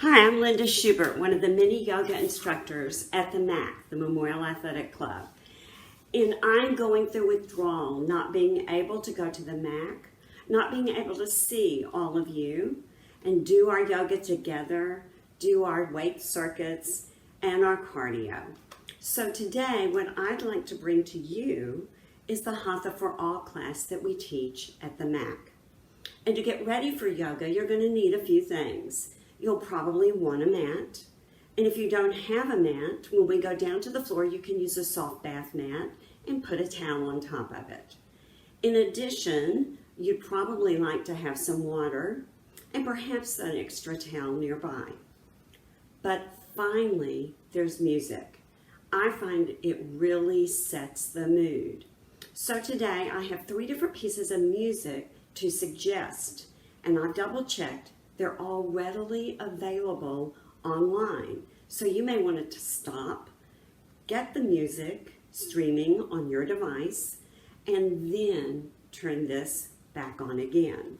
Hi, I'm Linda Schubert, one of the many yoga instructors at the MAC, the Memorial Athletic Club. And I'm going through withdrawal, not being able to go to the MAC, not being able to see all of you and do our yoga together, do our weight circuits and our cardio. So today, what I'd like to bring to you is the Hatha for All class that we teach at the MAC. And to get ready for yoga, you're going to need a few things. You'll probably want a mat. And if you don't have a mat, when we go down to the floor, you can use a soft bath mat and put a towel on top of it. In addition, you'd probably like to have some water and perhaps an extra towel nearby. But finally, there's music. I find it really sets the mood. So today I have 3 different pieces of music to suggest, and I've double-checked. They're all readily available online. So you may want to stop, get the music streaming on your device, and then turn this back on again.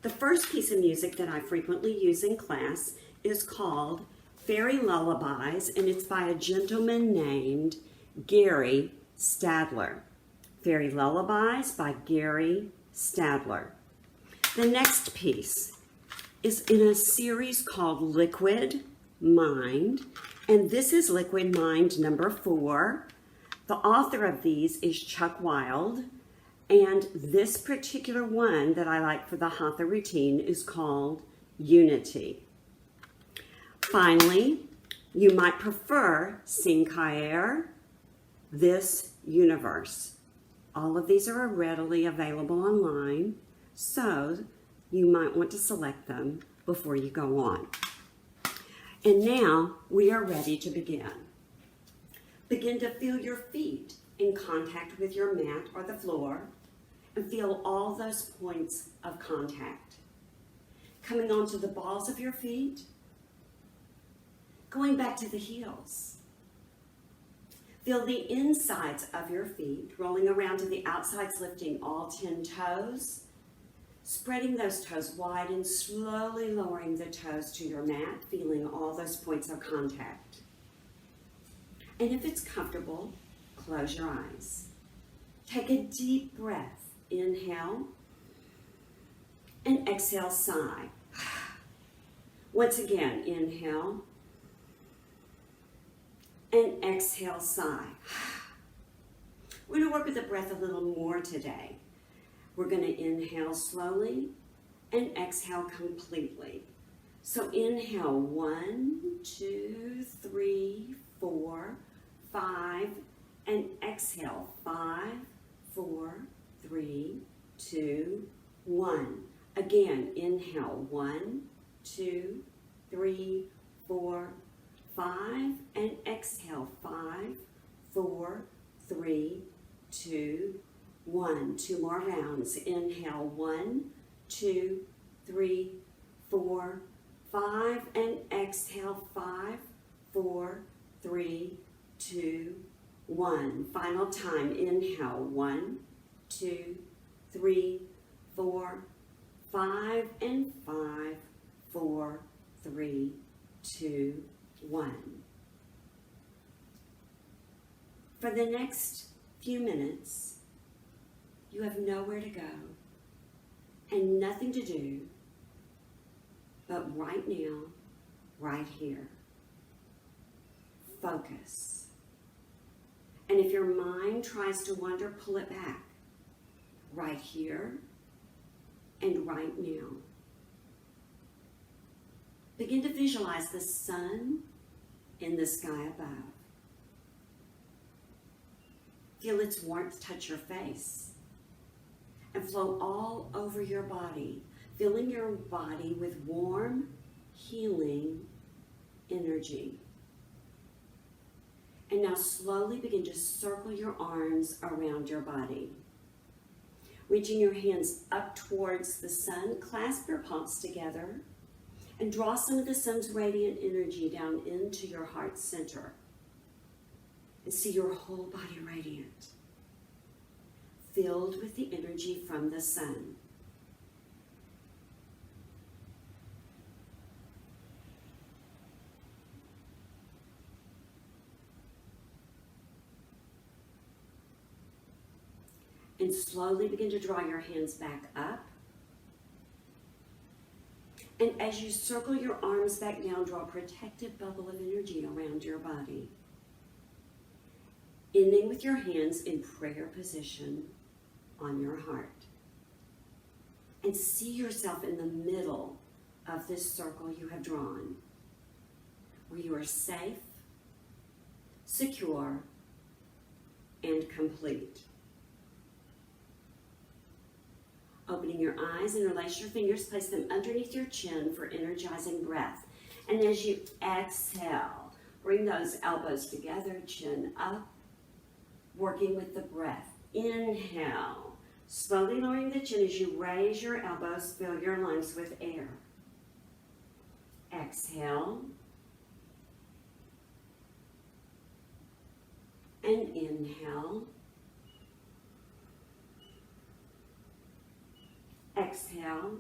The first piece of music that I frequently use in class is called Fairy Lullabies, and it's by a gentleman named Gary Stadler. Fairy Lullabies by Gary Stadler. The next piece is in a series called Liquid Mind, and this is Liquid Mind number 4. The author of these is Chuck Wild, and this particular one that I like for the Hatha routine is called Unity. Finally, you might prefer Sinkaer, This Universe. All of these are readily available online, so you might want to select them before you go on. And now we are ready to begin. Begin to feel your feet in contact with your mat or the floor, and feel all those points of contact. Coming onto the balls of your feet, going back to the heels. Feel the insides of your feet rolling around to the outsides, lifting all 10 toes, spreading those toes wide and slowly lowering the toes to your mat, feeling all those points of contact. And if it's comfortable, close your eyes. Take a deep breath. Inhale and exhale, sigh. Once again, inhale and exhale, sigh. We're going to work with the breath a little more today. We're going to inhale slowly and exhale completely. So inhale 1, 2, 3, 4, 5, and exhale 5, 4, 3, 2, 1. Again, inhale 1, 2, 3, 4, 5, and exhale 5, 4, 3, 2, 1. 2 more rounds. Inhale 1, 2, 3, 4, 5, and exhale 5, 4, 3, 2, 1. Final time. Inhale 1, 2, 3, 4, 5, and 5, 4, 3, 2, 1. For the next few minutes, you have nowhere to go and nothing to do but right now, right here. Focus. And if your mind tries to wander, pull it back. Right here and right now. Begin to visualize the sun in the sky above. Feel its warmth touch your face and flow all over your body, filling your body with warm, healing energy. And now slowly begin to circle your arms around your body. Reaching your hands up towards the sun, clasp your palms together and draw some of the sun's radiant energy down into your heart center. And see your whole body radiant, filled with the energy from the sun. And slowly begin to draw your hands back up. And as you circle your arms back down, draw a protective bubble of energy around your body. Ending with your hands in prayer position on your heart. And see yourself in the middle of this circle you have drawn, where you are safe, secure, and complete. Opening your eyes, interlace your fingers, place them underneath your chin for energizing breath. And as you exhale, bring those elbows together, chin up, working with the breath. Inhale, slowly lowering the chin as you raise your elbows, fill your lungs with air. Exhale, and inhale. Exhale,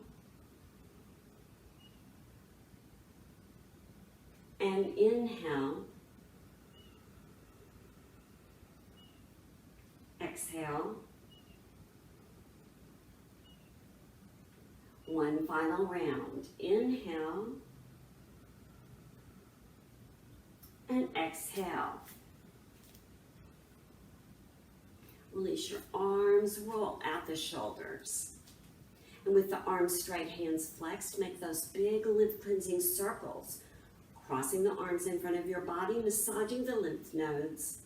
and inhale. Exhale. One final round. Inhale, and exhale. Release your arms, roll out the shoulders. And with the arms straight, hands flexed, make those big lymph cleansing circles, crossing the arms in front of your body, massaging the lymph nodes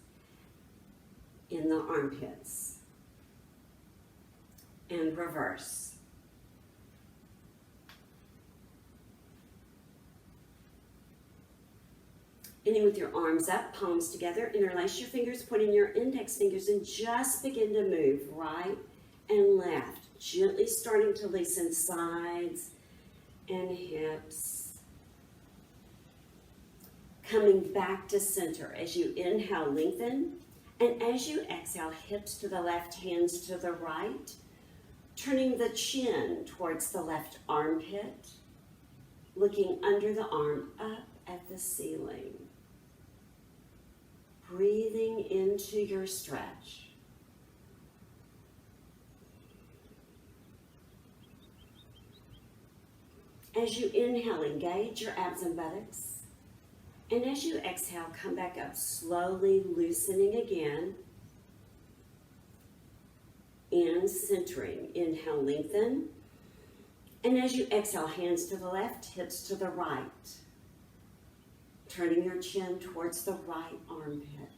in the armpits. And reverse. Ending with your arms up, palms together, interlace your fingers, pointing your index fingers, and just begin to move right and left. Gently starting to loosen sides and hips. Coming back to center as you inhale, lengthen. And as you exhale, hips to the left, hands to the right. Turning the chin towards the left armpit. Looking under the arm, up at the ceiling. Breathing into your stretch. As you inhale, engage your abs and buttocks. And as you exhale, come back up, slowly loosening again. And centering. Inhale, lengthen. And as you exhale, hands to the left, hips to the right. Turning your chin towards the right armpit.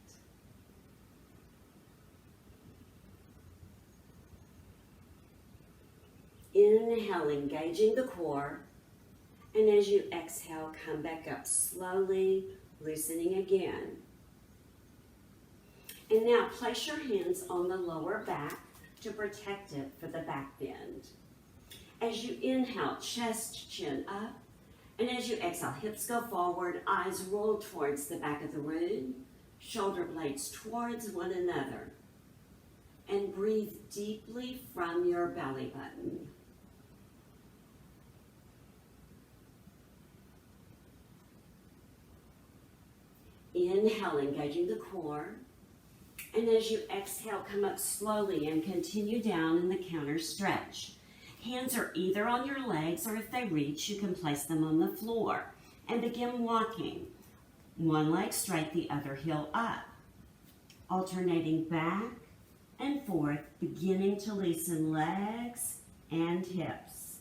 Inhale, engaging the core. And as you exhale, come back up slowly, loosening again. And now place your hands on the lower back to protect it for the back bend. As you inhale, chest, chin up. And as you exhale, hips go forward, eyes roll towards the back of the room, shoulder blades towards one another. And breathe deeply from your belly button. Inhale, engaging the core. And as you exhale, come up slowly and continue down in the counter stretch. Hands are either on your legs, or if they reach, you can place them on the floor. And begin walking. One leg straight, the other heel up. Alternating back and forth, beginning to loosen legs and hips.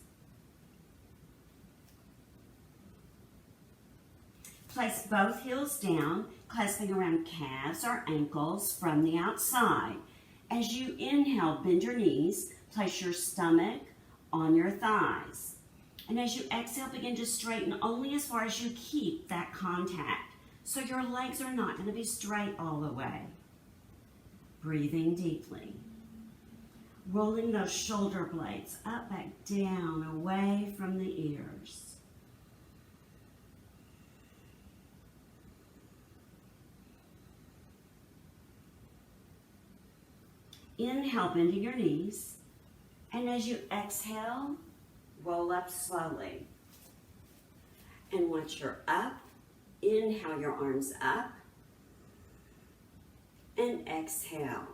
Place both heels down, clasping around calves or ankles from the outside. As you inhale, bend your knees, place your stomach on your thighs. And as you exhale, begin to straighten only as far as you keep that contact. So your legs are not going to be straight all the way. Breathing deeply. Rolling those shoulder blades up, back, down, away from the ears. Inhale, bending your knees. And as you exhale, roll up slowly. And once you're up, inhale your arms up. And exhale.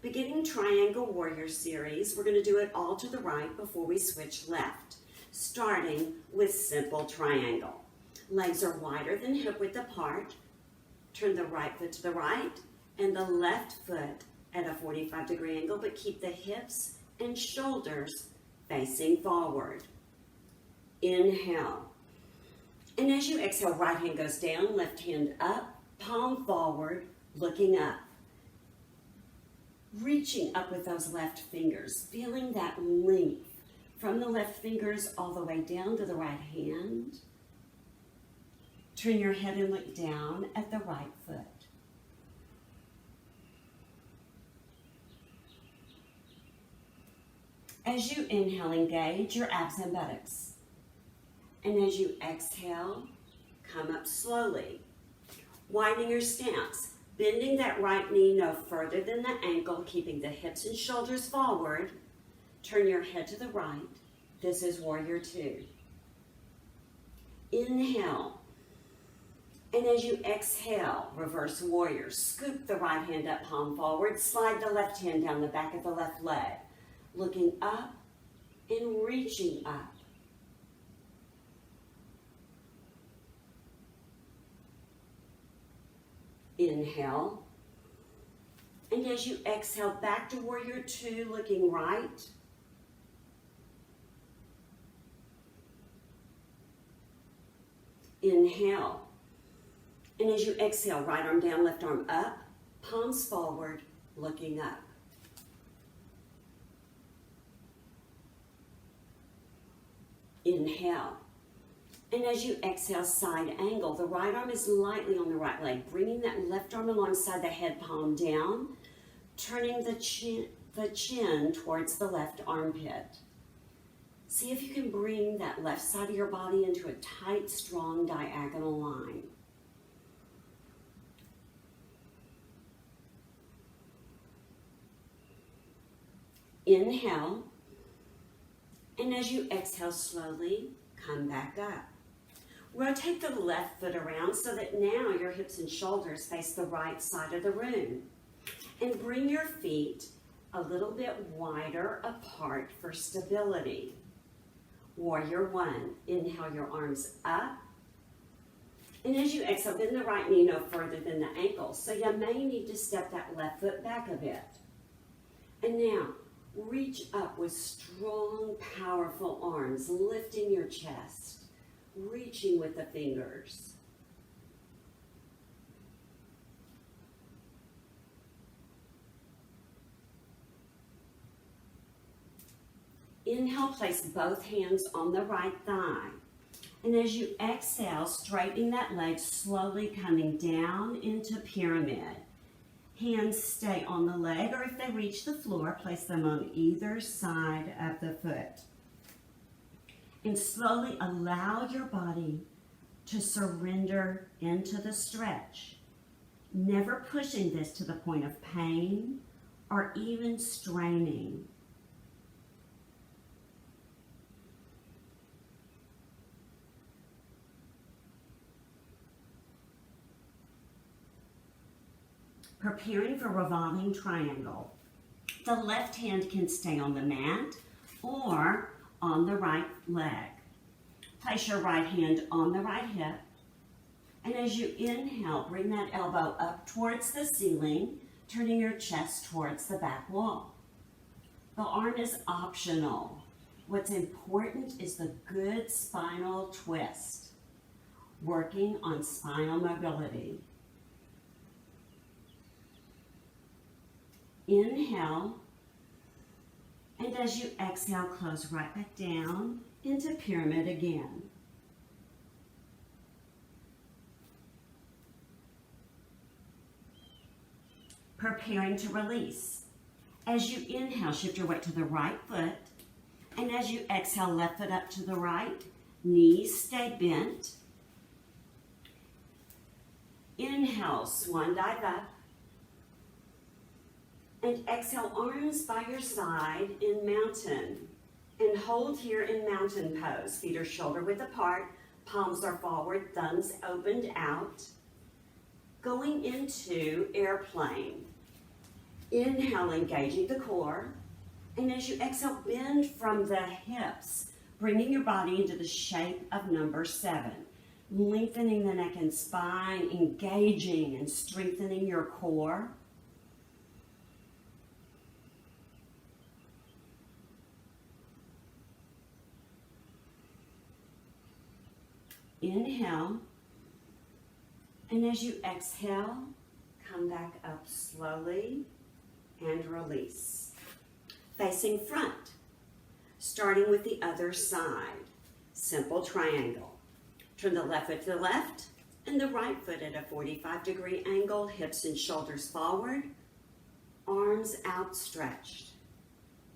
Beginning Triangle Warrior series, we're going to do it all to the right before we switch left, starting with simple triangle. Legs are wider than hip width apart. Turn the right foot to the right and the left foot at a 45-degree angle, but keep the hips and shoulders facing forward. Inhale. And as you exhale, right hand goes down, left hand up, palm forward, looking up. Reaching up with those left fingers, feeling that length from the left fingers all the way down to the right hand. Turn your head and look down at the right foot. As you inhale, engage your abs and buttocks. And as you exhale, come up slowly. Widening your stance, bending that right knee no further than the ankle, keeping the hips and shoulders forward. Turn your head to the right. This is Warrior Two. Inhale. And as you exhale, reverse warrior. Scoop the right hand up, palm forward. Slide the left hand down the back of the left leg. Looking up and reaching up. Inhale. And as you exhale, back to Warrior Two, looking right. Inhale. And as you exhale, right arm down, left arm up, palms forward, looking up. Inhale. And as you exhale, side angle. The right arm is lightly on the right leg, bringing that left arm alongside the head, palm down, turning the chin towards the left armpit. See if you can bring that left side of your body into a tight, strong diagonal line. Inhale. And as you exhale slowly, come back up. Rotate the left foot around so that now your hips and shoulders face the right side of the room. And bring your feet a little bit wider apart for stability. Warrior One. Inhale your arms up. And as you exhale, bend the right knee no further than the ankle. So you may need to step that left foot back a bit. And now, reach up with strong, powerful arms, lifting your chest, reaching with the fingers. Inhale, place both hands on the right thigh. And as you exhale, straightening that leg, slowly coming down into pyramid. Hands stay on the leg, or if they reach the floor, place them on either side of the foot. And slowly allow your body to surrender into the stretch, never pushing this to the point of pain or even straining. Preparing for revolving triangle. The left hand can stay on the mat or on the right leg. Place your right hand on the right hip. And as you inhale, bring that elbow up towards the ceiling, turning your chest towards the back wall. The arm is optional. What's important is the good spinal twist, working on spinal mobility. Inhale, and as you exhale, close right back down into pyramid again. Preparing to release. As you inhale, shift your weight to the right foot, and as you exhale, left foot up to the right, knees stay bent. Inhale, swan dive up. And exhale, arms by your side in mountain. And hold here in mountain pose. Feet are shoulder width apart, palms are forward, thumbs opened out. Going into airplane. Inhale, engaging the core. And as you exhale, bend from the hips, bringing your body into the shape of number 7. Lengthening the neck and spine, engaging and strengthening your core. Inhale, and as you exhale, come back up slowly and release. Facing front, starting with the other side. Simple triangle. Turn the left foot to the left and the right foot at a 45-degree angle, hips and shoulders forward, arms outstretched.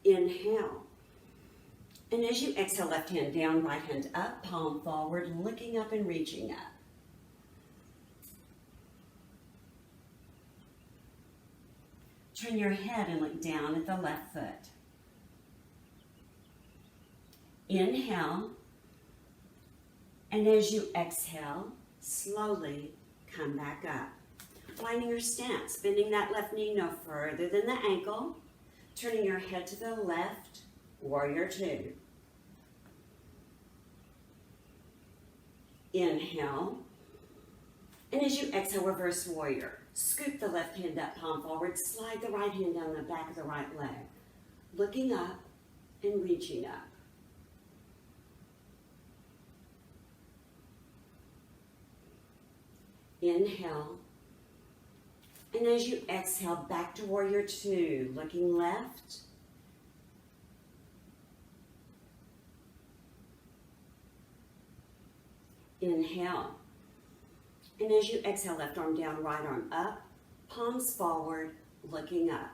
Inhale. And as you exhale, left hand down, right hand up, palm forward, looking up and reaching up. Turn your head and look down at the left foot. Inhale, and as you exhale, slowly come back up. Lining your stance, bending that left knee no further than the ankle, turning your head to the left, warrior 2. Inhale, and as you exhale, reverse warrior. Scoop the left hand up, palm forward, slide the right hand down the back of the right leg, looking up and reaching up. Inhale, and as you exhale, back to warrior 2, looking left. Inhale, and as you exhale, left arm down, right arm up, palms forward, looking up.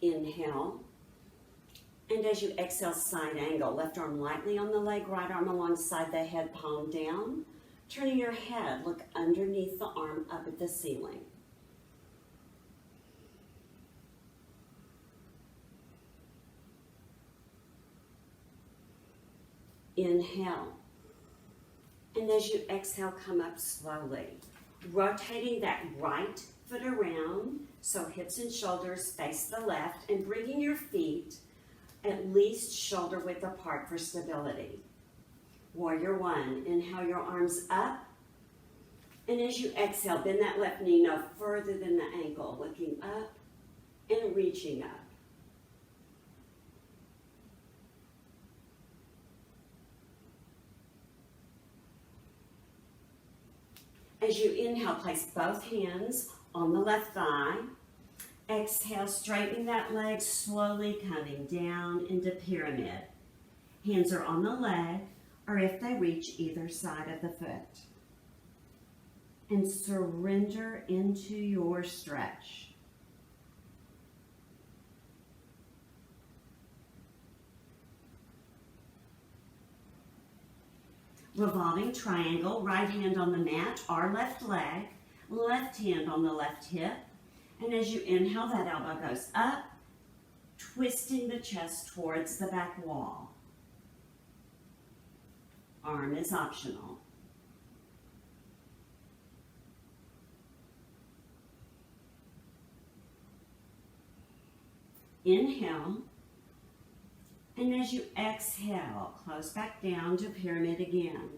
Inhale, and as you exhale, side angle, left arm lightly on the leg, right arm alongside the head, palm down. Turning your head, look underneath the arm up at the ceiling. Inhale, and as you exhale, come up slowly, rotating that right foot around so hips and shoulders face the left, and bringing your feet at least shoulder width apart for stability. Warrior 1, inhale your arms up, and as you exhale, bend that left knee no further than the ankle, looking up and reaching up. As you inhale, place both hands on the left thigh. Exhale, straightening that leg, slowly coming down into pyramid. Hands are on the leg, or if they reach either side of the foot. And surrender into your stretch. Revolving triangle, right hand on the mat or left leg, left hand on the left hip. And as you inhale, that elbow goes up, twisting the chest towards the back wall. Arm is optional. Inhale. And as you exhale, close back down to pyramid again.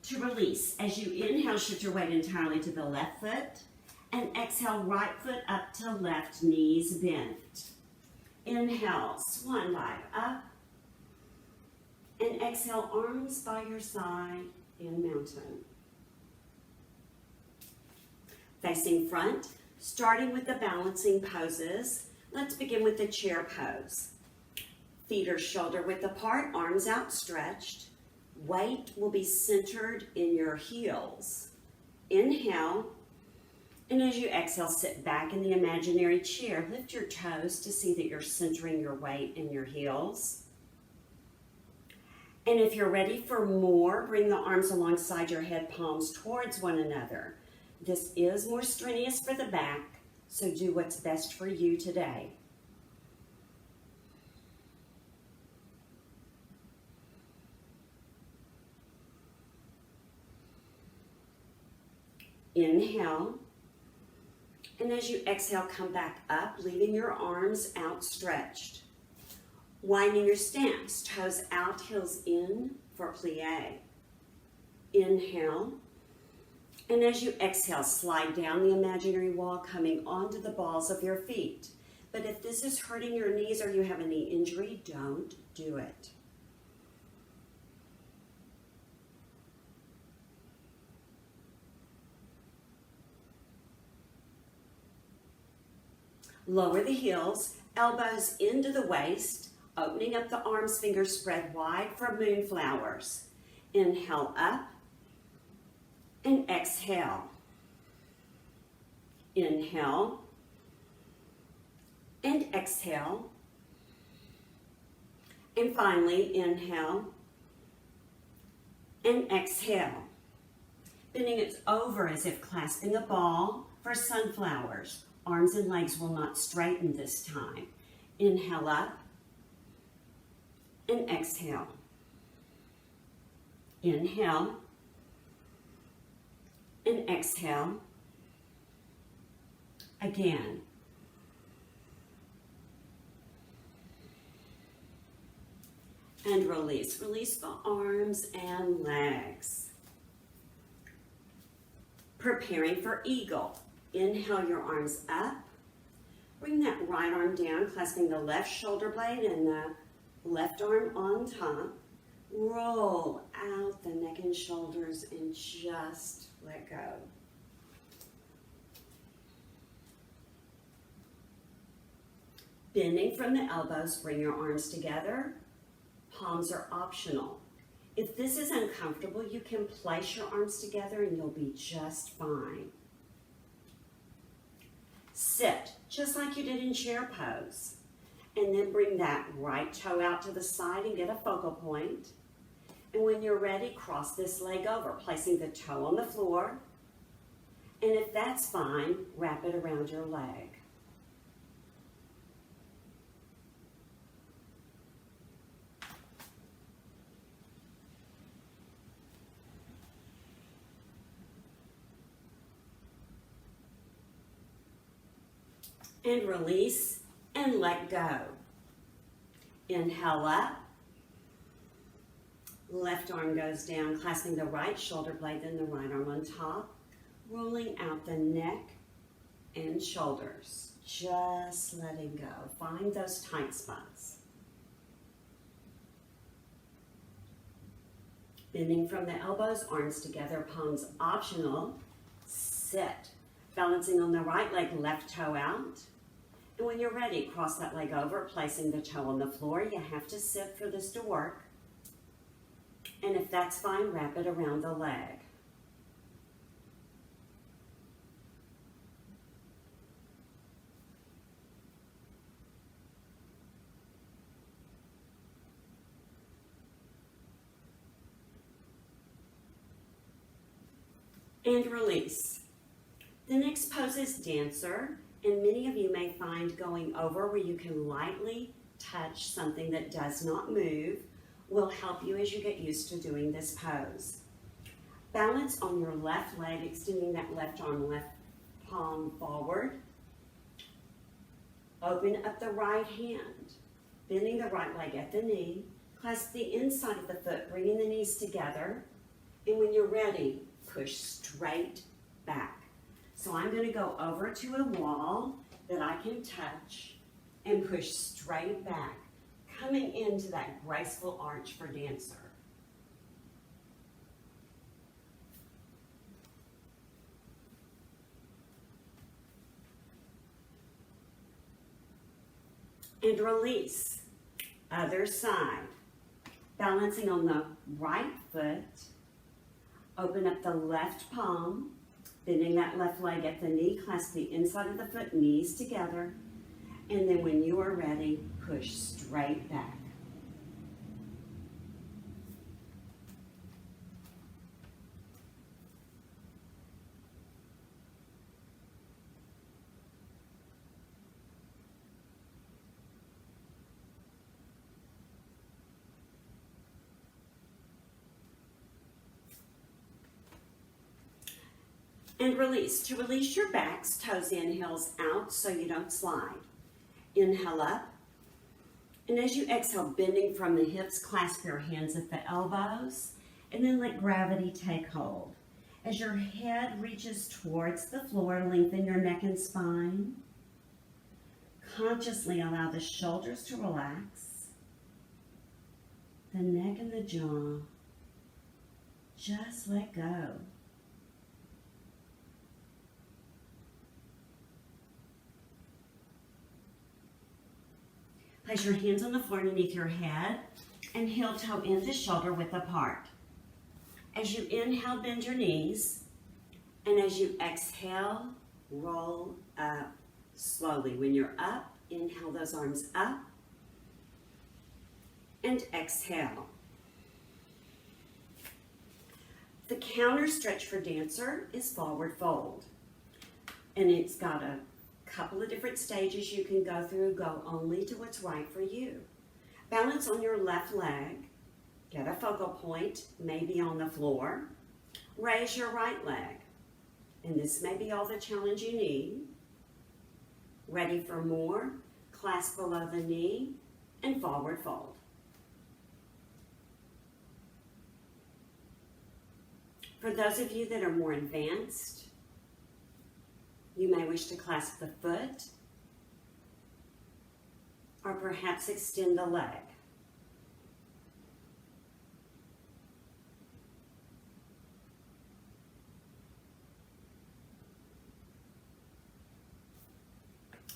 To release, as you inhale, shift your weight entirely to the left foot, and exhale, right foot up to left, knees bent. Inhale, swan dive up, and exhale, arms by your side in mountain. Facing front, starting with the balancing poses, let's begin with the chair pose. Feet are shoulder width apart, arms outstretched. Weight will be centered in your heels. Inhale, and as you exhale, sit back in the imaginary chair. Lift your toes to see that you're centering your weight in your heels. And if you're ready for more, bring the arms alongside your head, palms towards one another. This is more strenuous for the back, so do what's best for you today. Inhale, and as you exhale, come back up, leaving your arms outstretched. Winding your stance, toes out, heels in for plie. Inhale, and as you exhale, slide down the imaginary wall, coming onto the balls of your feet. But if this is hurting your knees or you have a knee injury, don't do it. Lower the heels, elbows into the waist, opening up the arms, fingers spread wide for moonflowers. Inhale up and exhale. Inhale and exhale. And finally, inhale and exhale. Bending it over as if clasping a ball for sunflowers. Arms and legs will not straighten this time. Inhale up and exhale. Inhale and exhale. Again. And release. Release the arms and legs. Preparing for eagle. Inhale your arms up. Bring that right arm down, clasping the left shoulder blade and the left arm on top. Roll out the neck and shoulders and just let go. Bending from the elbows, bring your arms together. Palms are optional. If this is uncomfortable, you can place your arms together and you'll be just fine. Sit, just like you did in chair pose. And then bring that right toe out to the side and get a focal point. And when you're ready, cross this leg over, placing the toe on the floor. And if that's fine, wrap it around your leg. And release and let go. Inhale up. Left arm goes down, clasping the right shoulder blade, then the right arm on top. Rolling out the neck and shoulders. Just letting go. Find those tight spots. Bending from the elbows, arms together, palms optional. Sit. Balancing on the right leg, left toe out. And when you're ready, cross that leg over, placing the toe on the floor. You have to sit for this to work. And if that's fine, wrap it around the leg. And release. The next pose is dancer. And many of you may find going over where you can lightly touch something that does not move will help you as you get used to doing this pose. Balance on your left leg, extending that left arm, left palm forward. Open up the right hand, bending the right leg at the knee. Clasp the inside of the foot, bringing the knees together. And when you're ready, push straight back. So I'm going to go over to a wall that I can touch and push straight back, coming into that graceful arch for dancer. And release. Other side. Balancing on the right foot. Open up the left palm. Bending that left leg at the knee, clasp the inside of the foot, knees together. And then when you are ready, push straight back. And release. To release your backs, toes in, heels out so you don't slide. Inhale up. And as you exhale, bending from the hips, clasp your hands at the elbows, and then let gravity take hold. As your head reaches towards the floor, lengthen your neck and spine. Consciously allow the shoulders to relax, the neck and the jaw. Just let go. Place your hands on the floor underneath your head and heel toe in to shoulder width apart. As you inhale, bend your knees, and as you exhale, roll up slowly. When you're up, inhale those arms up, and exhale. The counter stretch for dancer is forward fold, and it's got a couple of different stages you can go through. Go only to what's right for you. Balance on your left leg. Get a focal point, maybe on the floor. Raise your right leg. And this may be all the challenge you need. Ready for more? Clasp below the knee and forward fold. For those of you that are more advanced, you may wish to clasp the foot or perhaps extend the leg.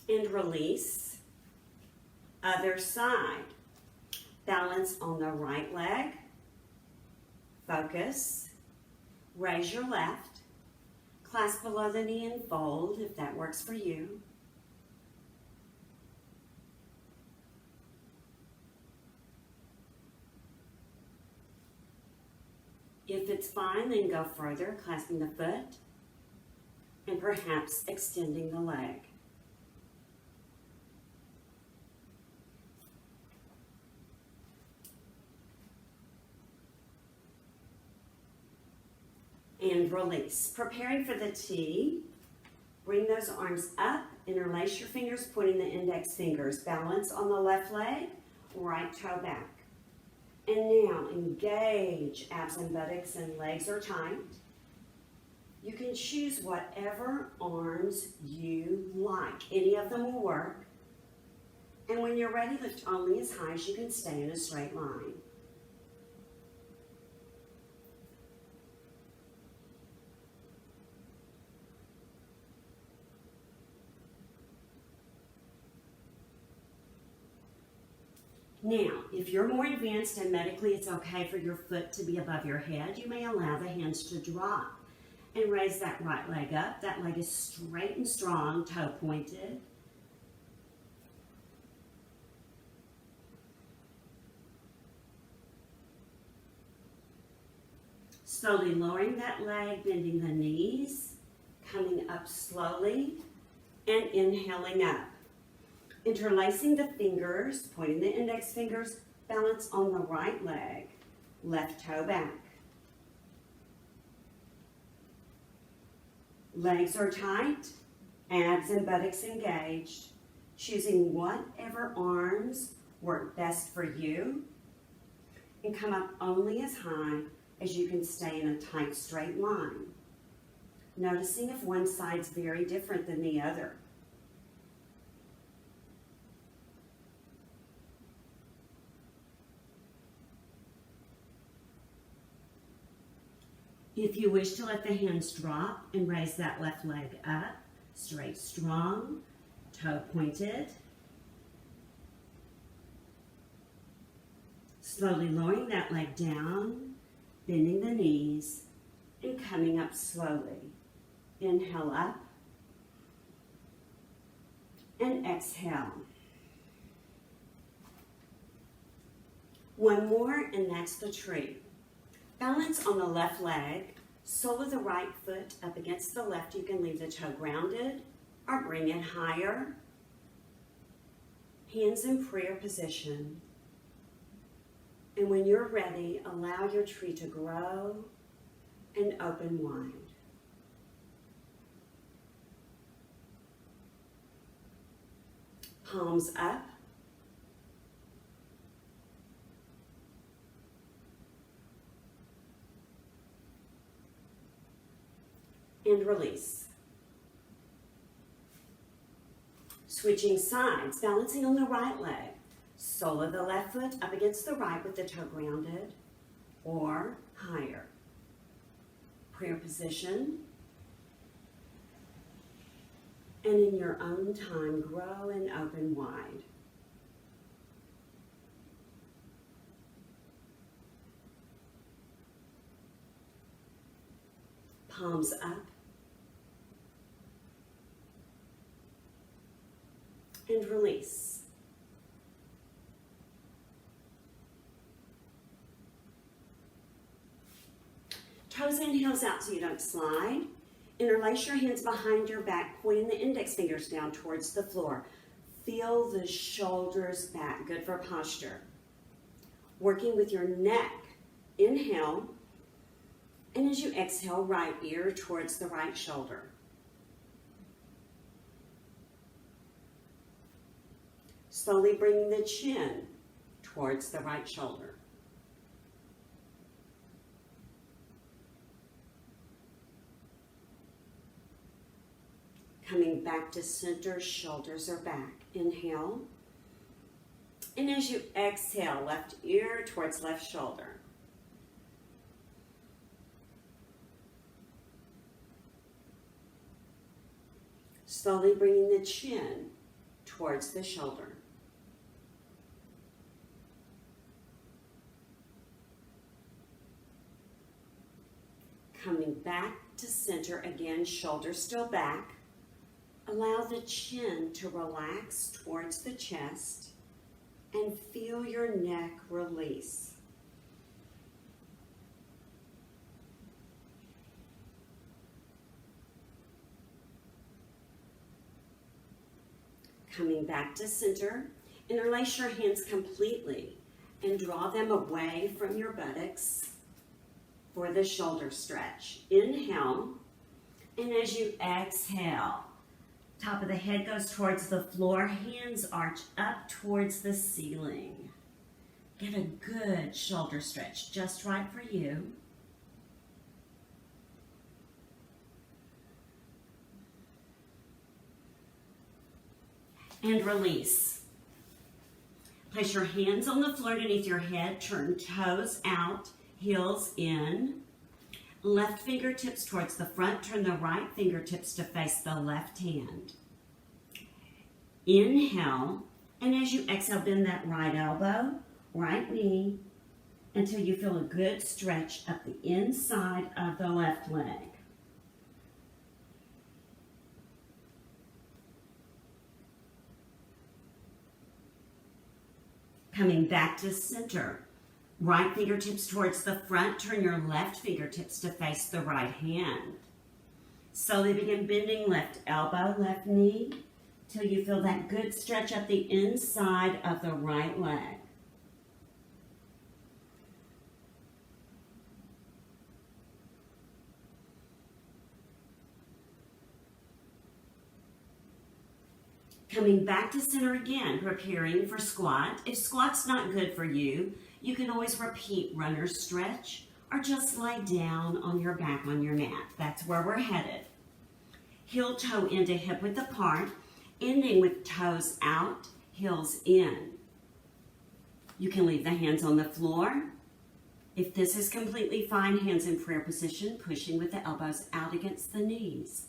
And release. Other side. Balance on the right leg. Focus. Raise your left. Clasp below the knee and fold if that works for you. If it's fine, then go further, clasping the foot and perhaps extending the leg. And release. Preparing for the T, bring those arms up, interlace your fingers, pointing the index fingers. Balance on the left leg, right toe back. And now engage abs and buttocks and legs are tight. You can choose whatever arms you like. Any of them will work. And when you're ready, lift only as high as you can stay in a straight line. Now, if you're more advanced and medically it's okay for your foot to be above your head, you may allow the hands to drop and raise that right leg up. That leg is straight and strong, toe pointed. Slowly lowering that leg, bending the knees, coming up slowly, and inhaling up. Interlacing the fingers, pointing the index fingers, balance on the right leg, left toe back. Legs are tight, abs and buttocks engaged, choosing whatever arms work best for you, and come up only as high as you can stay in a tight straight line. Noticing if one side's very different than the other. If you wish to let the hands drop and raise that left leg up, straight, strong, toe pointed. Slowly lowering that leg down, bending the knees, and coming up slowly. Inhale up, and exhale. One more, and that's the tree. Balance on the left leg, sole of the right foot up against the left. You can leave the toe grounded or bring it higher. Hands in prayer position. And when you're ready, allow your tree to grow and open wide. palms up. And release. Switching sides, balancing on the right leg. Sole of the left foot up against the right with the toe grounded or higher. Prayer position. And in your own time, grow and open wide. Palms up. And release. Toes in, heels out so you don't slide. Interlace your hands behind your back, pointing the index fingers down towards the floor. Feel the shoulders back, good for posture. Working with your neck, inhale, and as you exhale, right ear towards the right shoulder. Slowly bring the chin towards the right shoulder. Coming back to center, shoulders are back. Inhale. And as you exhale, left ear towards left shoulder. Slowly bringing the chin towards the shoulder. Coming back to center again, shoulders still back. Allow the chin to relax towards the chest and feel your neck release. Coming back to center, interlace your hands completely and draw them away from your buttocks for the shoulder stretch. Inhale, and as you exhale, top of the head goes towards the floor, hands arch up towards the ceiling. Get a good shoulder stretch, just right for you. And release. Place your hands on the floor underneath your head, turn toes out, heels in. Left fingertips towards the front, turn the right fingertips to face the left hand. Inhale, and as you exhale, bend that right elbow, right knee, until you feel a good stretch up the inside of the left leg. Coming back to center. Right fingertips towards the front. Turn your left fingertips to face the right hand. Slowly begin bending left elbow, left knee, till you feel that good stretch up the inside of the right leg. Coming back to center again, preparing for squat. If squat's not good for you, you can always repeat runner's stretch or just lay down on your back on your mat. That's where we're headed. Heel toe into hip width apart, ending with toes out, heels in. You can leave the hands on the floor. If this is completely fine, hands in prayer position, pushing with the elbows out against the knees.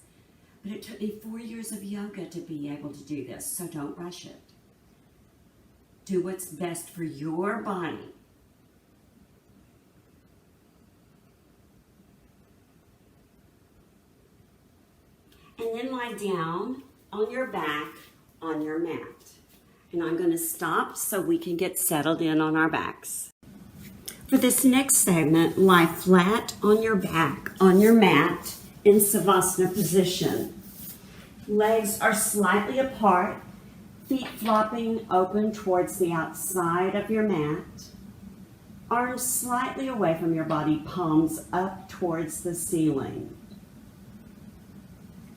But it took me 4 years of yoga to be able to do this, so don't rush it. Do what's best for your body. And then lie down on your back on your mat. And I'm going to stop so we can get settled in on our backs. For this next segment, lie flat on your back on your mat in Savasana position. Legs are slightly apart, feet flopping open towards the outside of your mat. Arms slightly away from your body, palms up towards the ceiling.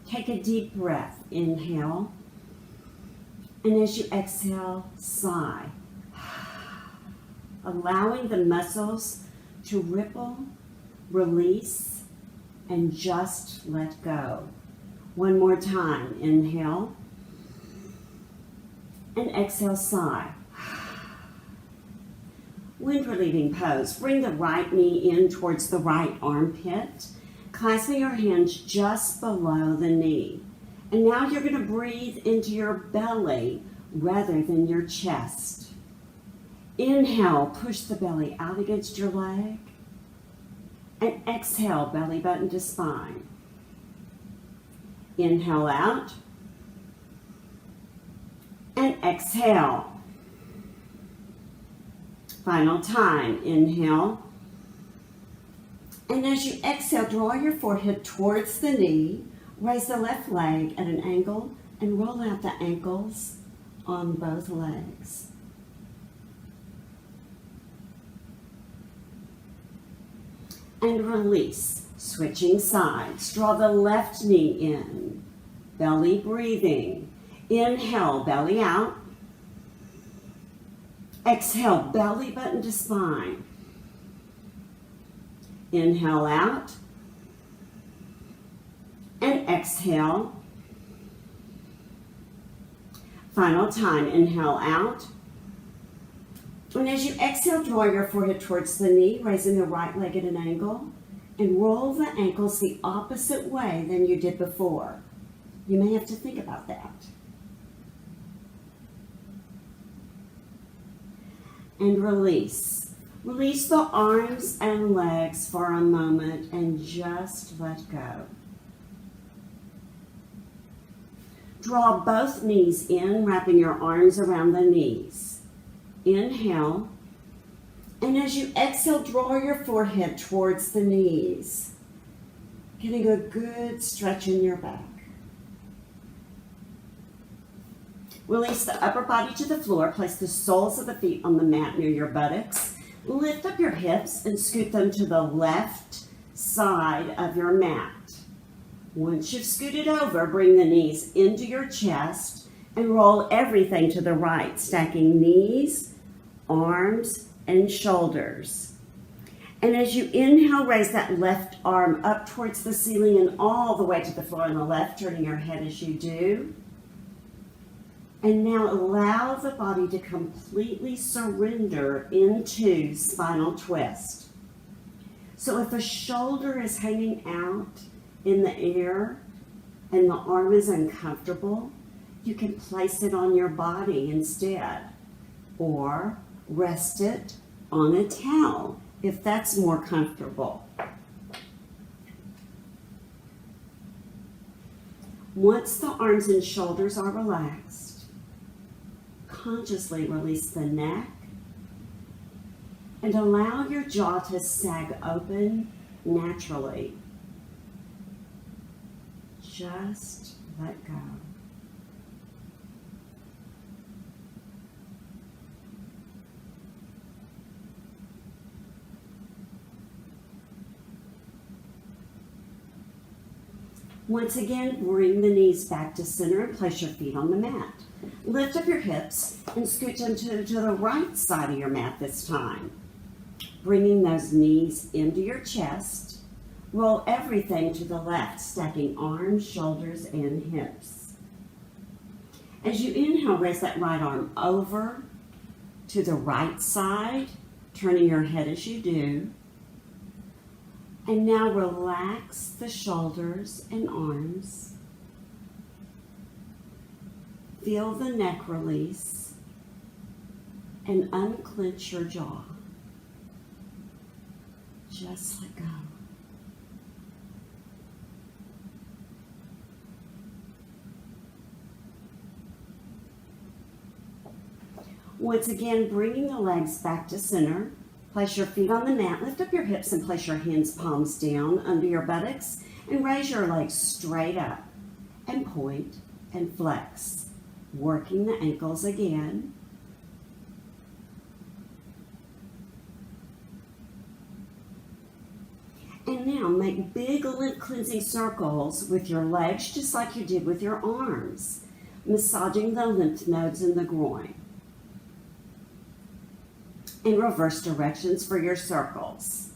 Take a deep breath. Inhale. And as you exhale, sigh. Allowing the muscles to ripple, release, and just let go. One more time. Inhale. And exhale, sigh. Wind relieving pose. Bring the right knee in towards the right armpit, clasping your hands just below the knee. And now you're going to breathe into your belly rather than your chest. Inhale, push the belly out against your leg. And exhale, belly button to spine. Inhale out. And exhale. Final time. Inhale. And as you exhale, draw your forehead towards the knee. Raise the left leg at an angle and roll out the ankles on both legs. And release. Switching sides. Draw the left knee in. Belly breathing. Inhale, belly out. Exhale, belly button to spine. Inhale out. And exhale. Final time. Inhale out. And as you exhale, draw your forehead towards the knee, raising the right leg at an angle, and roll the ankles the opposite way than you did before. You may have to think about that. And release. Release the arms and legs for a moment and just let go. Draw both knees in, wrapping your arms around the knees. Inhale. And as you exhale, draw your forehead towards the knees, getting a good stretch in your back. Release the upper body to the floor. Place the soles of the feet on the mat near your buttocks. Lift up your hips and scoot them to the left side of your mat. Once you've scooted over, bring the knees into your chest and roll everything to the right, stacking knees, arms, and shoulders. And as you inhale, raise that left arm up towards the ceiling and all the way to the floor on the left, turning your head as you do. And now allow the body to completely surrender into spinal twist. So if a shoulder is hanging out in the air and the arm is uncomfortable, you can place it on your body instead, or rest it on a towel if that's more comfortable. Once the arms and shoulders are relaxed, consciously release the neck and allow your jaw to sag open naturally. Just let go. Once again, bring the knees back to center and place your feet on the mat. Lift up your hips and scoot them to the right side of your mat this time. Bringing those knees into your chest, roll everything to the left, stacking arms, shoulders, and hips. As you inhale, raise that right arm over to the right side, turning your head as you do. And now relax the shoulders and arms. Feel the neck release and unclench your jaw. Just let go. Once again, bringing the legs back to center. Place your feet on the mat, lift up your hips and place your hands palms down under your buttocks and raise your legs straight up and point and flex. Working the ankles again. And now make big lymph cleansing circles with your legs just like you did with your arms. massaging the lymph nodes in the groin. In reverse directions for your circles.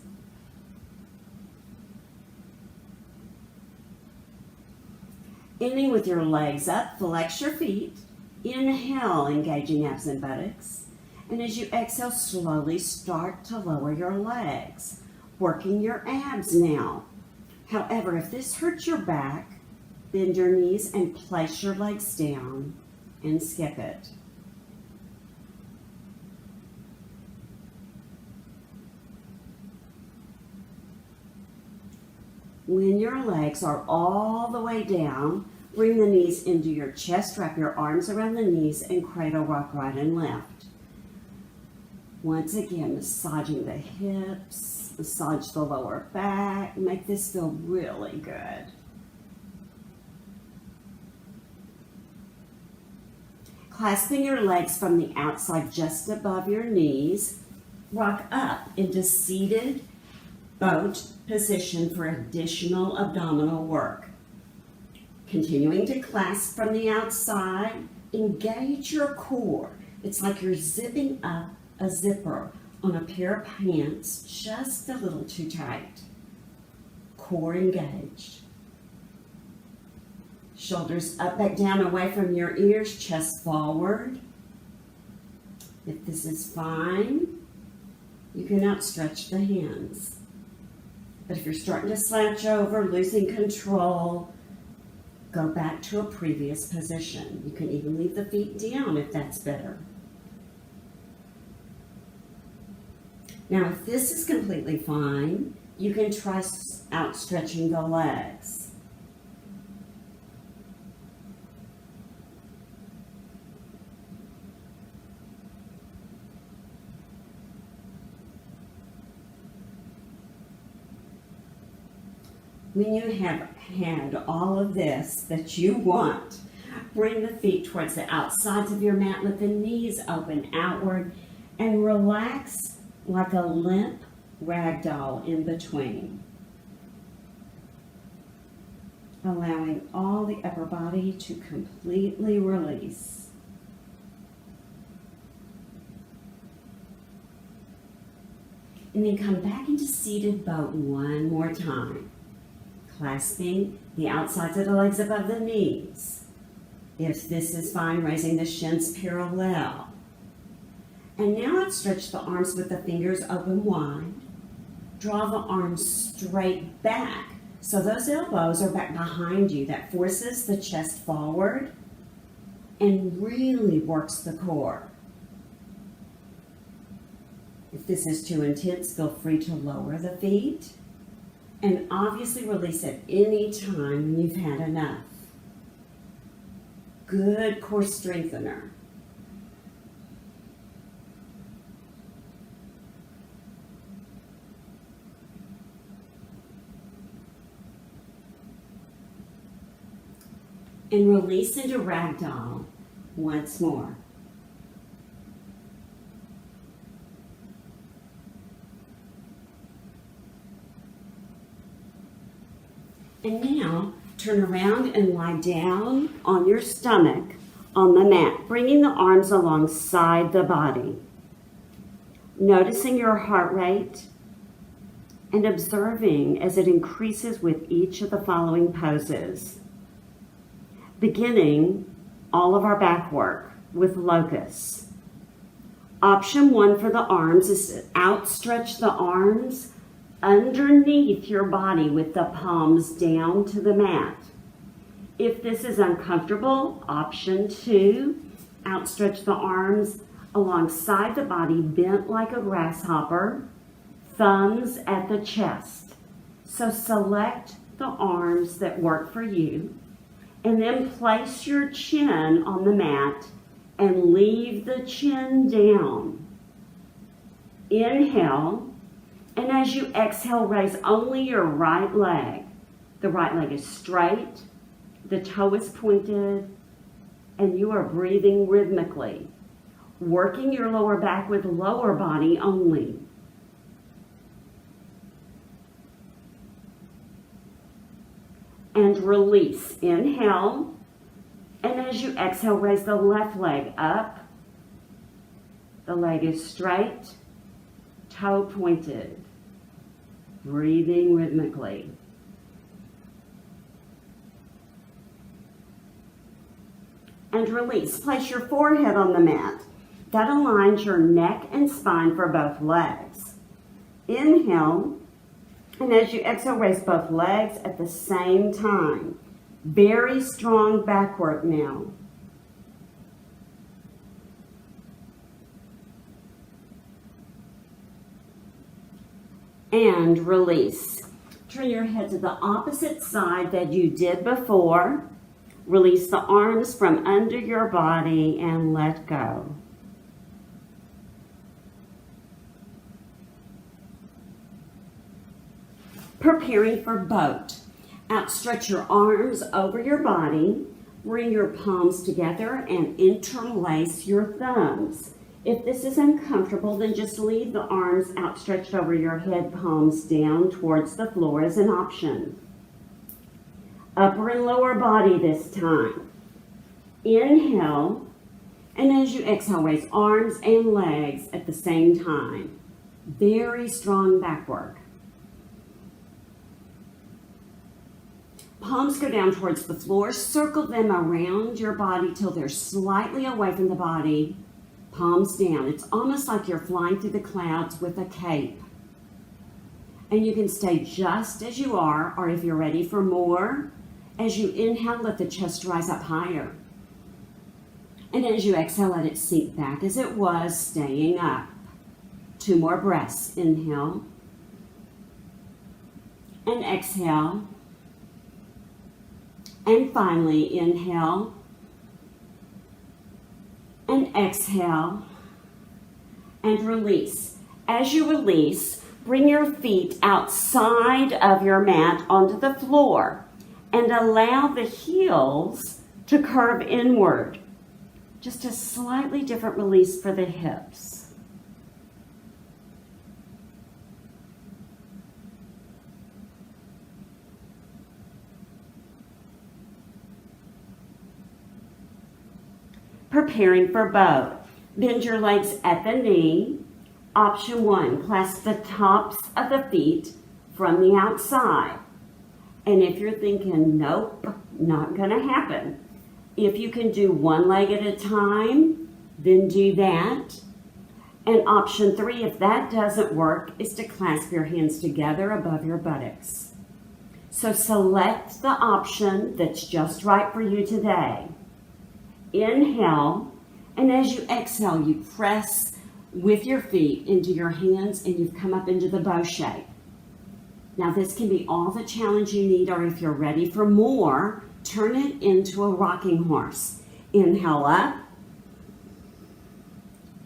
Ending with your legs up, flex your feet. Inhale, engaging abs and buttocks. And as you exhale, slowly start to lower your legs, working your abs now. However, if this hurts your back, bend your knees and place your legs down and skip it. When your legs are all the way down, bring the knees into your chest, wrap your arms around the knees, and cradle rock right and left. Once again, massaging the hips, massage the lower back, make this feel really good. Clasping your legs from the outside just above your knees, rock up into seated boat position for additional abdominal work. Continuing to clasp from the outside, engage your core. It's like you're zipping up a zipper on a pair of pants just a little too tight. Core engaged. Shoulders up, back, down, away from your ears, chest forward. If this is fine, you can outstretch the hands. But if you're starting to slouch over, losing control, go back to a previous position. You can even leave the feet down if that's better. Now, if this is completely fine, you can try outstretching the legs. When you have had all of this that you want, bring the feet towards the outsides of your mat, let the knees open outward, and relax like a limp ragdoll in between. Allowing all the upper body to completely release. And then come back into seated boat one more time. Clasping the outsides of the legs above the knees. If this is fine, raising the shins parallel. And now outstretch the arms with the fingers open wide. Draw the arms straight back. So those elbows are back behind you. That forces the chest forward and really works the core. If this is too intense, feel free to lower the feet. And obviously release at any time when you've had enough. Good core strengthener. And release into ragdoll once more. And now, turn around and lie down on your stomach on the mat, bringing the arms alongside the body. Noticing your heart rate and observing as it increases with each of the following poses. Beginning all of our back work with locusts. Option 1 for the arms is to outstretch the arms underneath your body with the palms down to the mat. If this is uncomfortable, option 2, outstretch the arms alongside the body, bent like a grasshopper, thumbs at the chest. So select the arms that work for you, and then place your chin on the mat and leave the chin down. Inhale. And as you exhale, raise only your right leg. The right leg is straight, the toe is pointed, and you are breathing rhythmically, working your lower back with lower body only. And release. Inhale. And as you exhale, raise the left leg up. The leg is straight, toe pointed, breathing rhythmically. And release. Place your forehead on the mat. That aligns your neck and spine for both legs. Inhale, and as you exhale, raise both legs at the same time. Very strong back work now. And release. Turn your head to the opposite side that you did before. Release the arms from under your body and let go. Preparing for boat. Outstretch your arms over your body. Bring your palms together and interlace your thumbs. If this is uncomfortable, then just leave the arms outstretched over your head, palms down towards the floor as an option. Upper and lower body this time. Inhale, and as you exhale, raise arms and legs at the same time. Very strong back work. Palms go down towards the floor. Circle them around your body till they're slightly away from the body. Palms down. It's almost like you're flying through the clouds with a cape. And you can stay just as you are, or if you're ready for more, as you inhale, let the chest rise up higher. And as you exhale, let it sink back as it was, staying up. 2 more breaths. Inhale. And exhale. And finally, inhale. And exhale. And release. As you release, bring your feet outside of your mat onto the floor and allow the heels to curve inward. Just a slightly different release for the hips. Preparing for boat. Bend your legs at the knee. Option 1, clasp the tops of the feet from the outside. And if you're thinking, nope, not gonna happen, if you can do one leg at a time, then do that. And option 3, if that doesn't work, is to clasp your hands together above your buttocks. So select the option that's just right for you today. Inhale, and as you exhale, you press with your feet into your hands and you've come up into the bow shape. Now this can be all the challenge you need, or if you're ready for more, turn it into a rocking horse. Inhale up,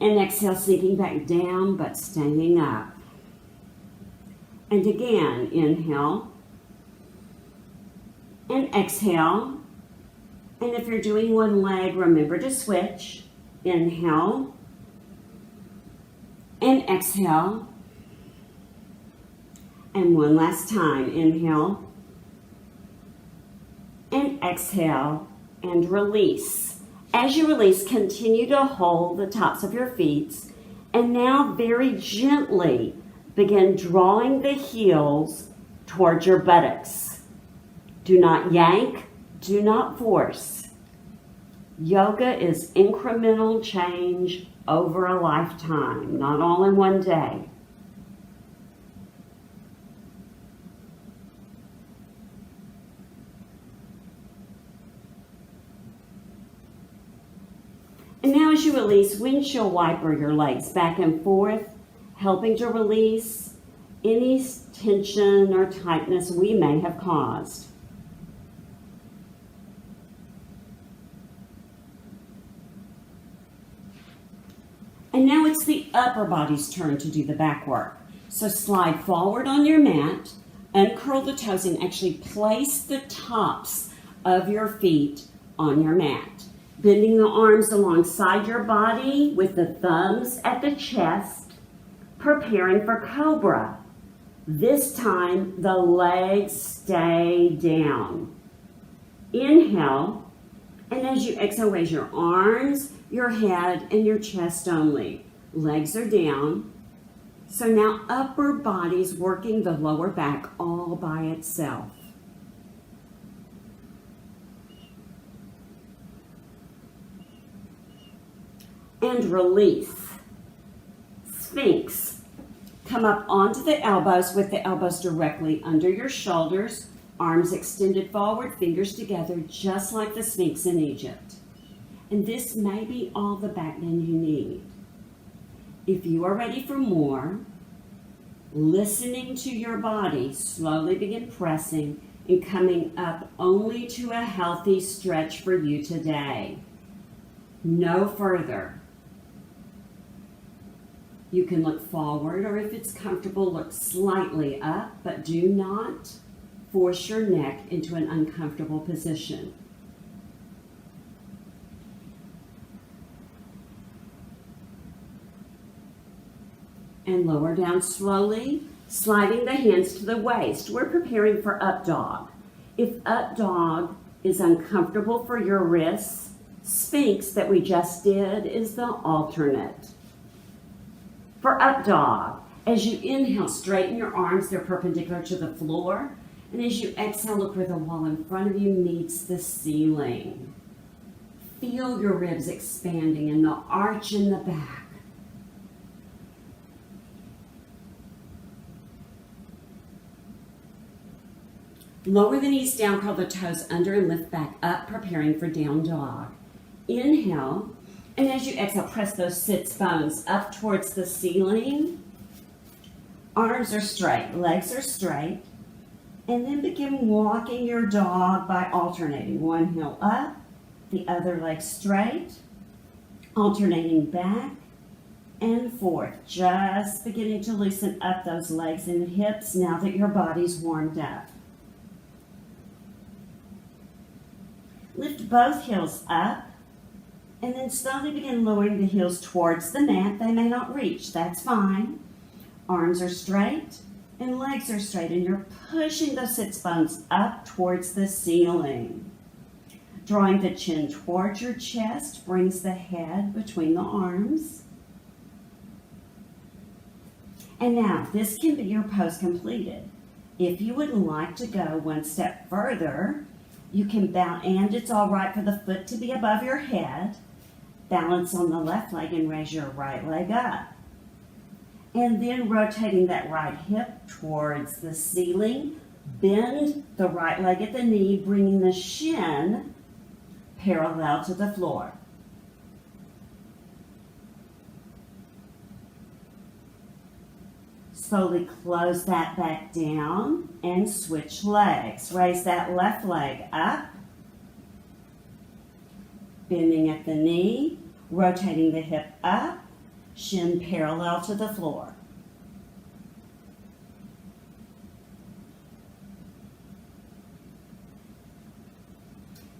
and exhale, sinking back down but staying up. And again, inhale, and exhale. And if you're doing one leg, remember to switch. Inhale and exhale. And one last time. Inhale and exhale and release. As you release, continue to hold the tops of your feet. And now very gently begin drawing the heels towards your buttocks. Do not yank. Do not force. Yoga is incremental change over a lifetime, not all in one day. And now as you release, windshield wiper your legs back and forth, helping to release any tension or tightness we may have caused. And now it's the upper body's turn to do the back work. So slide forward on your mat, uncurl the toes, and actually place the tops of your feet on your mat. Bending the arms alongside your body with the thumbs at the chest, preparing for cobra. This time, the legs stay down. Inhale, And as you exhale, raise your arms, your head, and your chest only. Legs are down. So now upper body's working the lower back all by itself. And release. Sphinx. Come up onto the elbows with the elbows directly under your shoulders, arms extended forward, fingers together, just like the Sphinx in Egypt. And this may be all the back bend you need. If you are ready for more, listening to your body, slowly begin pressing and coming up only to a healthy stretch for you today. No further. You can look forward, or if it's comfortable, look slightly up, but do not force your neck into an uncomfortable position. And lower down slowly, sliding the hands to the waist. We're preparing for up dog. If up dog is uncomfortable for your wrists, Sphinx that we just did is the alternate. For up dog, as you inhale, straighten your arms, they're perpendicular to the floor. And as you exhale, look where the wall in front of you meets the ceiling. Feel your ribs expanding and the arch in the back. Lower the knees down, curl the toes under and lift back up, preparing for down dog. Inhale. And as you exhale, press those sits bones up towards the ceiling. Arms are straight, legs are straight. And then begin walking your dog by alternating. One heel up, the other leg straight. Alternating back and forth. Just beginning to loosen up those legs and hips now that your body's warmed up. Lift both heels up. And then slowly begin lowering the heels towards the mat. They may not reach, that's fine. Arms are straight and legs are straight, and you're pushing those sits bones up towards the ceiling. Drawing the chin towards your chest brings the head between the arms. And now, this can be your pose completed. If you would like to go one step further, you can bow, and it's all right for the foot to be above your head. Balance on the left leg and raise your right leg up. And then rotating that right hip towards the ceiling. Bend the right leg at the knee, bringing the shin parallel to the floor. Slowly close that back down and switch legs. Raise that left leg up. Bending at the knee, rotating the hip up, shin parallel to the floor.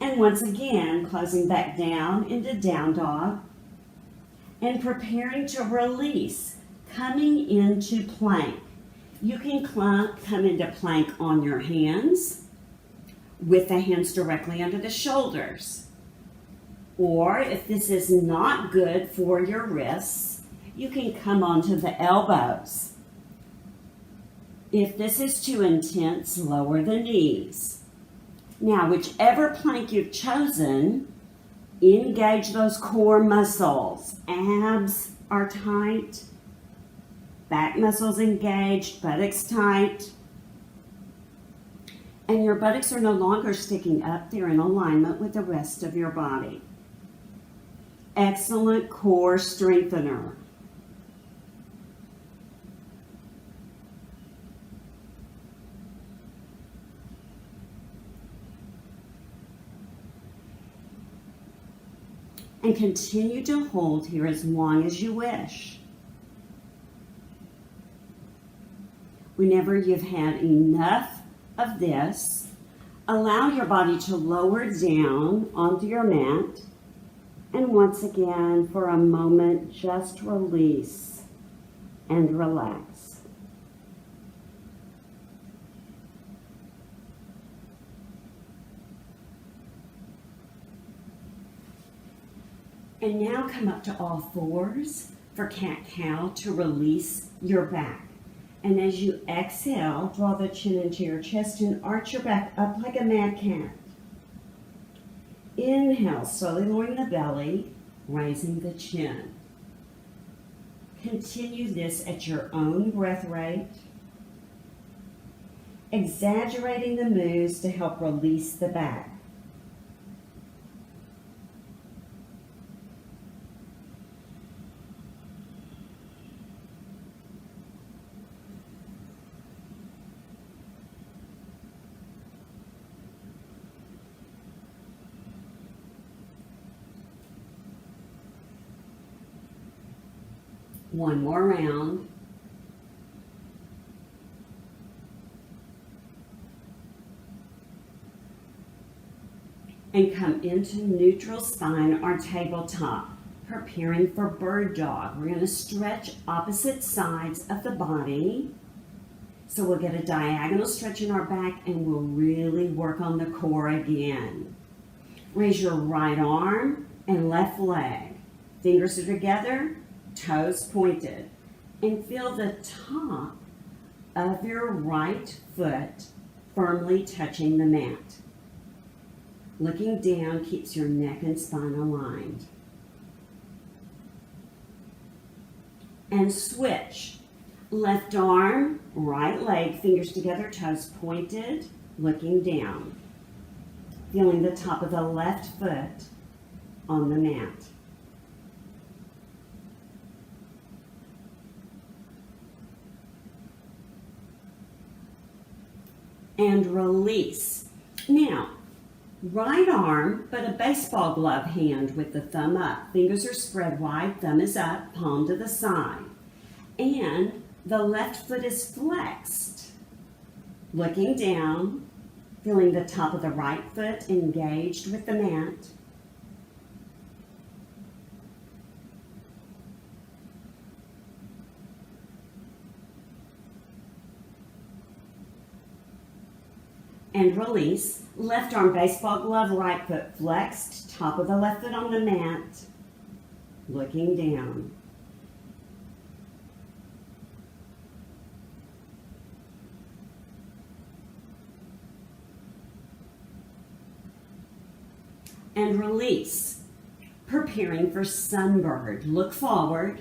And once again, closing back down into down dog and preparing to release, coming into plank. You can come into plank on your hands with the hands directly under the shoulders. Or if this is not good for your wrists, you can come onto the elbows. If this is too intense, lower the knees. Now, whichever plank you've chosen, engage those core muscles. Abs are tight, back muscles engaged, buttocks tight. And your buttocks are no longer sticking up, they're in alignment with the rest of your body. Excellent core strengthener. And continue to hold here as long as you wish. Whenever you've had enough of this, allow your body to lower down onto your mat. And once again, for a moment, just release and relax. And now come up to all fours for cat-cow to release your back. And as you exhale, draw the chin into your chest and arch your back up like a mad cat. Inhale, slowly lowering the belly, raising the chin. Continue this at your own breath rate, exaggerating the moves to help release the back. One more round. And come into neutral spine or tabletop, preparing for bird dog. We're going to stretch opposite sides of the body. So we'll get a diagonal stretch in our back and we'll really work on the core again. Raise your right arm and left leg. Fingers are together, toes pointed. And feel the top of your right foot firmly touching the mat. Looking down keeps your neck and spine aligned. And switch. Left arm, right leg, fingers together, toes pointed, looking down. Feeling the top of the left foot on the mat. And release. Now, right arm, but a baseball glove hand with the thumb up. Fingers are spread wide, thumb is up, palm to the side. And the left foot is flexed. Looking down, feeling the top of the right foot engaged with the mat. And release. Left arm baseball glove, right foot flexed, top of the left foot on the mat, looking down. And release. Preparing for sunbird. Look forward,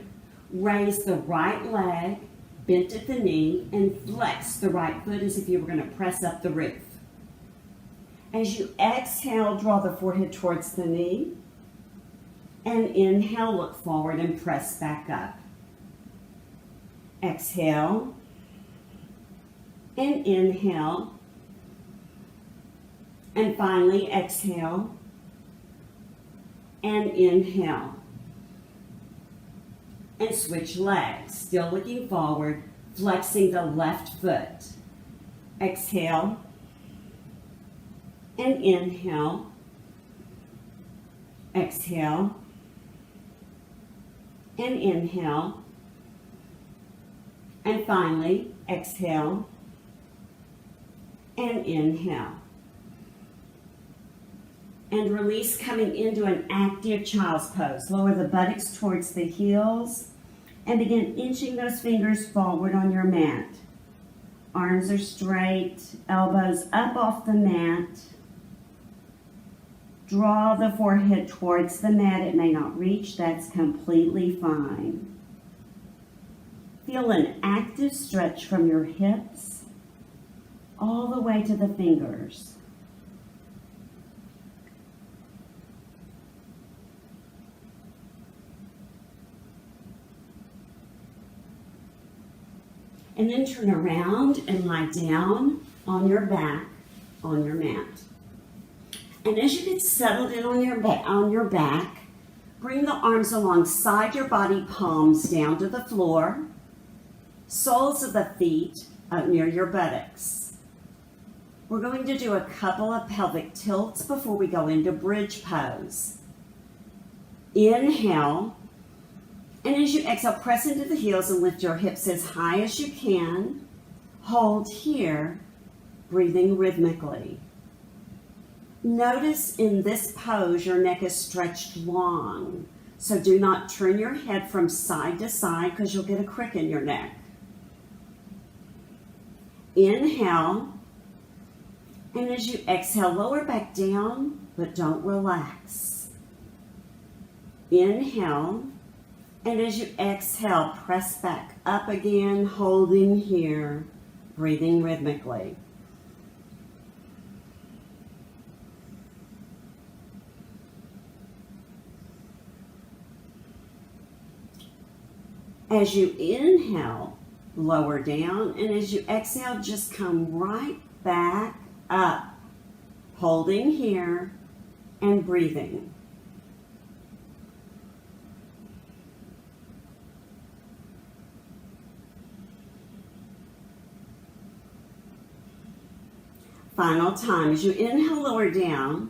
raise the right leg, bent at the knee, and flex the right foot as if you were going to press up the roof. As you exhale, draw the forehead towards the knee. And inhale, look forward and press back up. Exhale. And inhale. And finally, exhale. And inhale. And switch legs. Still looking forward, flexing the left foot. Exhale. And inhale, exhale, and inhale, and finally exhale, and inhale. And release, coming into an active child's pose. Lower the buttocks towards the heels and begin inching those fingers forward on your mat. Arms are straight, elbows up off the mat. Draw the forehead towards the mat. It may not reach. That's completely fine. Feel an active stretch from your hips all the way to the fingers. And then turn around and lie down on your back on your mat. And as you get settled in on your back, bring the arms alongside your body, palms down to the floor, soles of the feet up near your buttocks. We're going to do a couple of pelvic tilts before we go into bridge pose. Inhale, and as you exhale, press into the heels and lift your hips as high as you can. Hold here, breathing rhythmically. Notice in this pose your neck is stretched long, So do not turn your head from side to side because you'll get a crick in your neck. Inhale, and as you exhale, lower back down, but don't relax. Inhale, and as you exhale, press back up again, holding here, breathing rhythmically. As you inhale, lower down, and as you exhale, just come right back up, holding here and breathing. Final time, as you inhale, lower down,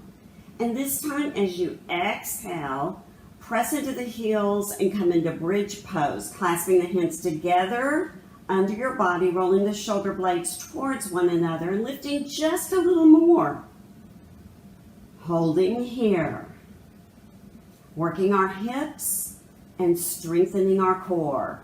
and this time as you exhale, press into the heels and come into bridge pose, clasping the hands together under your body, rolling the shoulder blades towards one another and lifting just a little more. Holding here, working our hips and strengthening our core.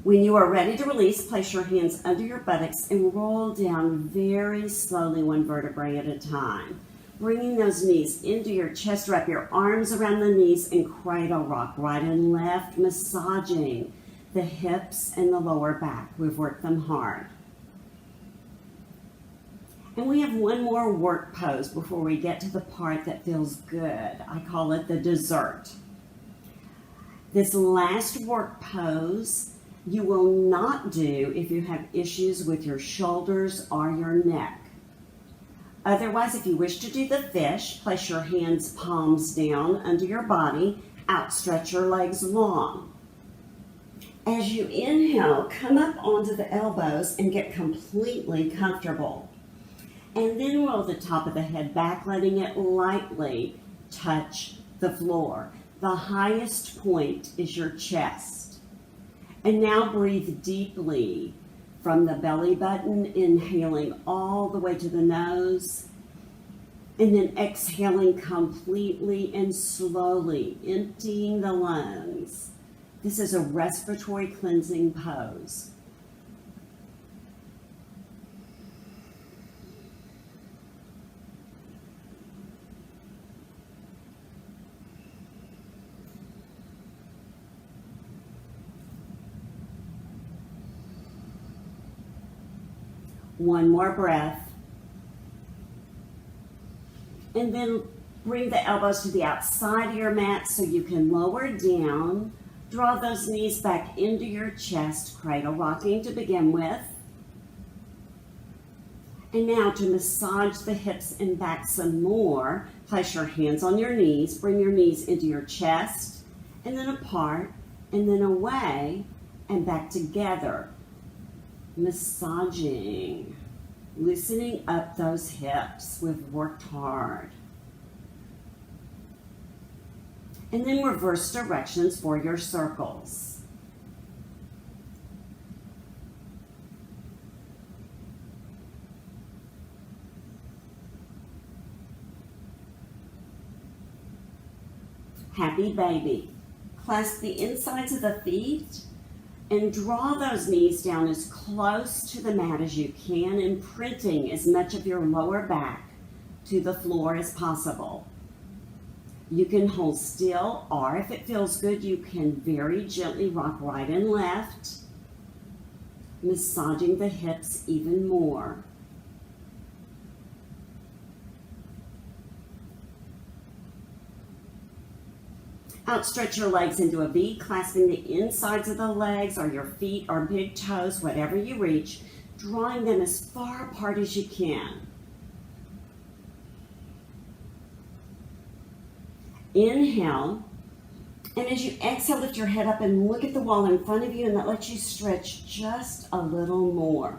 When you are ready to release, place your hands under your buttocks and roll down very slowly, one vertebrae at a time. Bringing those knees into your chest, wrap your arms around the knees and cradle rock right and left, massaging the hips and the lower back. We've worked them hard. And we have one more work pose before we get to the part that feels good. I call it the dessert. This last work pose you will not do if you have issues with your shoulders or your neck. Otherwise, if you wish to do the fish, place your hands palms down under your body, outstretch your legs long. As you inhale, come up onto the elbows and get completely comfortable. And then roll the top of the head back, letting it lightly touch the floor. The highest point is your chest. And now breathe deeply from the belly button, inhaling all the way to the nose, and then exhaling completely and slowly, emptying the lungs. This is a respiratory cleansing pose. One more breath. And then bring the elbows to the outside of your mat so you can lower down. Draw those knees back into your chest, cradle rocking to begin with. And now to massage the hips and back some more, place your hands on your knees, bring your knees into your chest, and then apart, and then away, and back together. Massaging, loosening up those hips. We've worked hard. And then reverse directions for your circles. Happy baby. Clasp the insides of the feet and draw those knees down as close to the mat as you can, imprinting as much of your lower back to the floor as possible. You can hold still, or if it feels good, you can very gently rock right and left, massaging the hips even more. Outstretch your legs into a V, clasping the insides of the legs or your feet or big toes, whatever you reach, drawing them as far apart as you can. Inhale, and as you exhale, lift your head up and look at the wall in front of you, and that lets you stretch just a little more.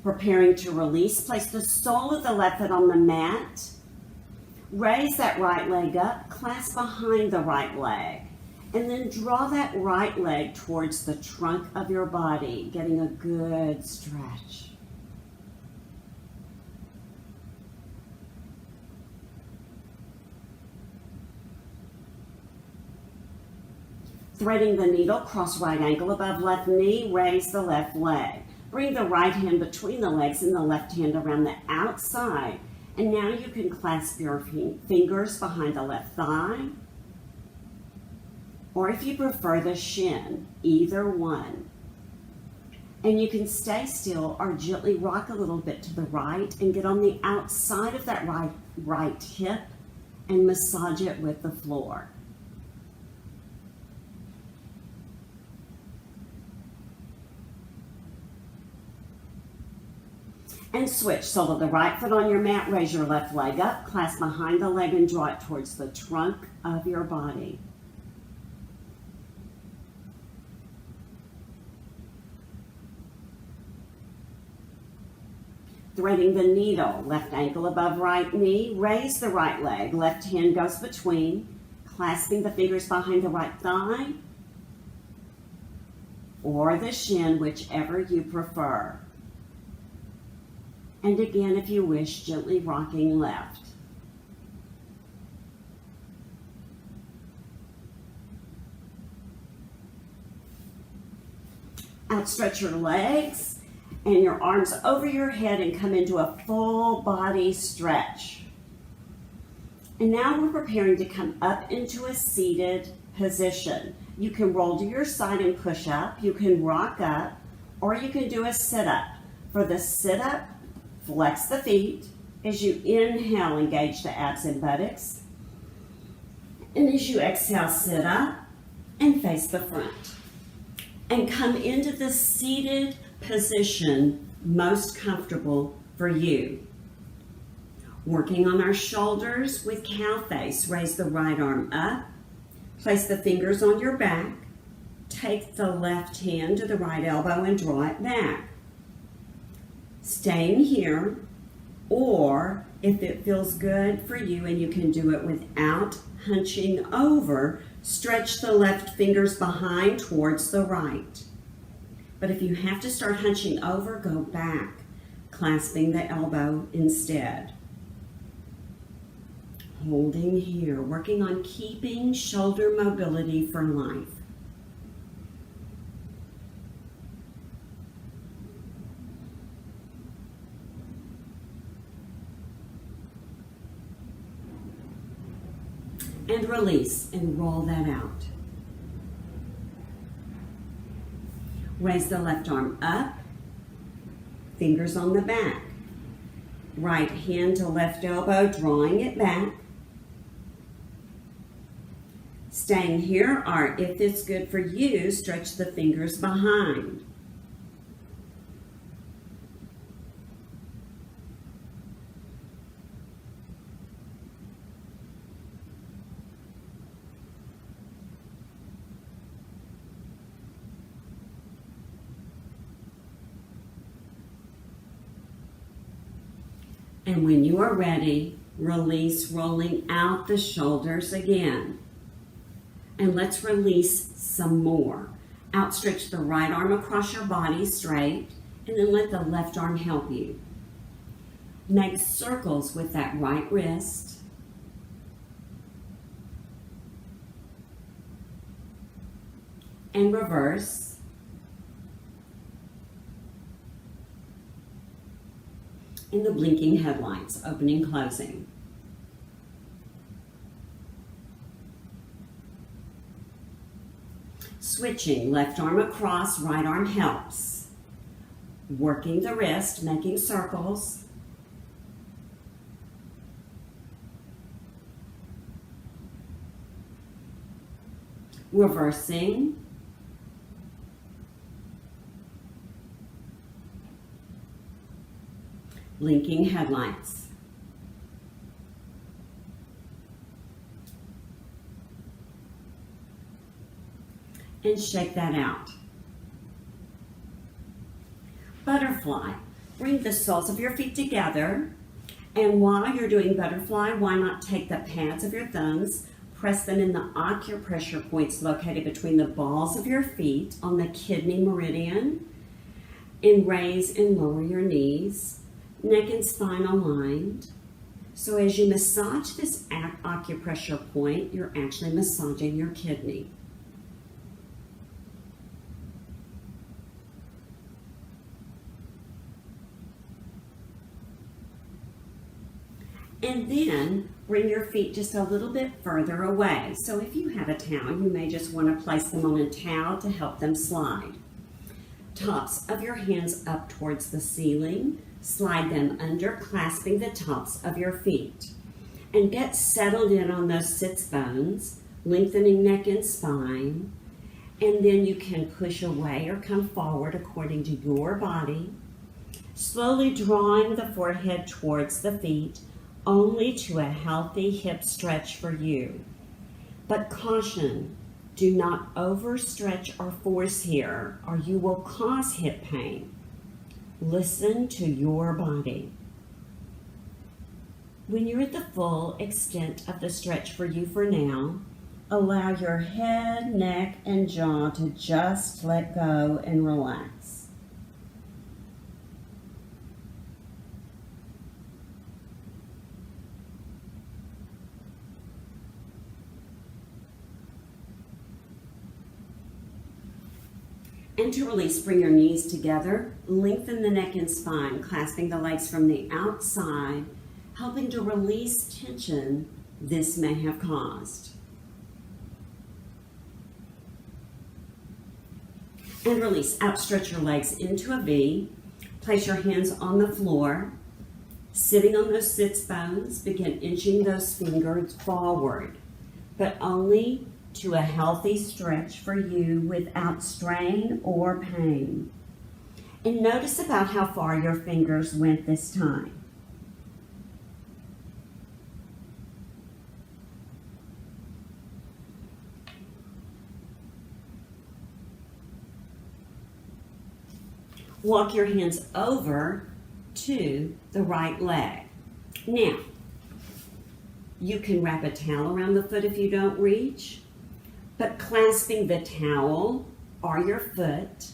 Preparing to release, place the sole of the left foot on the mat. Raise that right leg up, clasp behind the right leg, and then draw that right leg towards the trunk of your body, getting a good stretch. Threading the needle, cross right ankle above left knee, raise the left leg. Bring the right hand between the legs and the left hand around the outside. And now you can clasp your fingers behind the left thigh, or if you prefer the shin, either one. And you can stay still or gently rock a little bit to the right and get on the outside of that right hip and massage it with the floor. And switch, sole of the right foot on your mat, raise your left leg up, clasp behind the leg and draw it towards the trunk of your body. Threading the needle, left ankle above right knee, raise the right leg, left hand goes between, clasping the fingers behind the right thigh or the shin, whichever you prefer. And again, if you wish, gently rocking left. Outstretch your legs and your arms over your head and come into a full body stretch. And now we're preparing to come up into a seated position. You can roll to your side and push up. You can rock up, or you can do a sit-up. For the sit-up, flex the feet. As you inhale, engage the abs and buttocks. And as you exhale, sit up and face the front. And come into the seated position most comfortable for you. Working on our shoulders with cow face. Raise the right arm up. Place the fingers on your back. Take the left hand to the right elbow and draw it back. Staying here, or if it feels good for you and you can do it without hunching over, stretch the left fingers behind towards the right. But if you have to start hunching over, go back, clasping the elbow instead. Holding here, working on keeping shoulder mobility for life. And release and roll that out. Raise the left arm up, fingers on the back. Right hand to left elbow, drawing it back. Staying here, or if it's good for you, stretch the fingers behind. And when you are ready, release, rolling out the shoulders again. And let's release some more. Outstretch the right arm across your body straight, and then let the left arm help you. Make circles with that right wrist. And reverse. In the blinking headlights, opening, closing. Switching, left arm across, right arm helps. Working the wrist, making circles. Reversing. Blinking headlights. And shake that out. Butterfly. Bring the soles of your feet together And while you're doing butterfly, why not take the pads of your thumbs, press them in the acupressure points located between the balls of your feet on the kidney meridian, and raise and lower your knees, neck and spine aligned. So as you massage this acupressure point, you're actually massaging your kidney. And then bring your feet just a little bit further away. So if you have a towel, you may just want to place them on a towel to help them slide. Tops of your hands up towards the ceiling. Slide them under, clasping the tops of your feet. And get settled in on those sits bones, lengthening neck and spine. And then you can push away or come forward according to your body. Slowly drawing the forehead towards the feet, only to a healthy hip stretch for you. But caution, do not overstretch or force here, or you will cause hip pain. Listen to your body. When you're at the full extent of the stretch for you for now, allow your head, neck, and jaw to just let go and relax. And to release, bring your knees together, lengthen the neck and spine, clasping the legs from the outside, helping to release tension this may have caused. And release, outstretch your legs into a V, place your hands on the floor, sitting on those sits bones, begin inching those fingers forward, but only to a healthy stretch for you without strain or pain. And notice about how far your fingers went this time. Walk your hands over to the right leg. Now, you can wrap a towel around the foot if you don't reach, but clasping the towel or your foot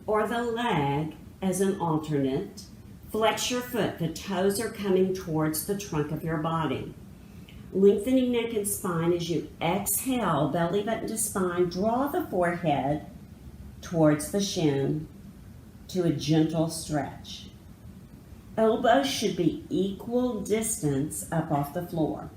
or the leg as an alternate, flex your foot. The toes are coming towards the trunk of your body. Lengthening neck and spine as you exhale, belly button to spine, draw the forehead towards the shin to a gentle stretch. Elbows should be equal distance up off the floor.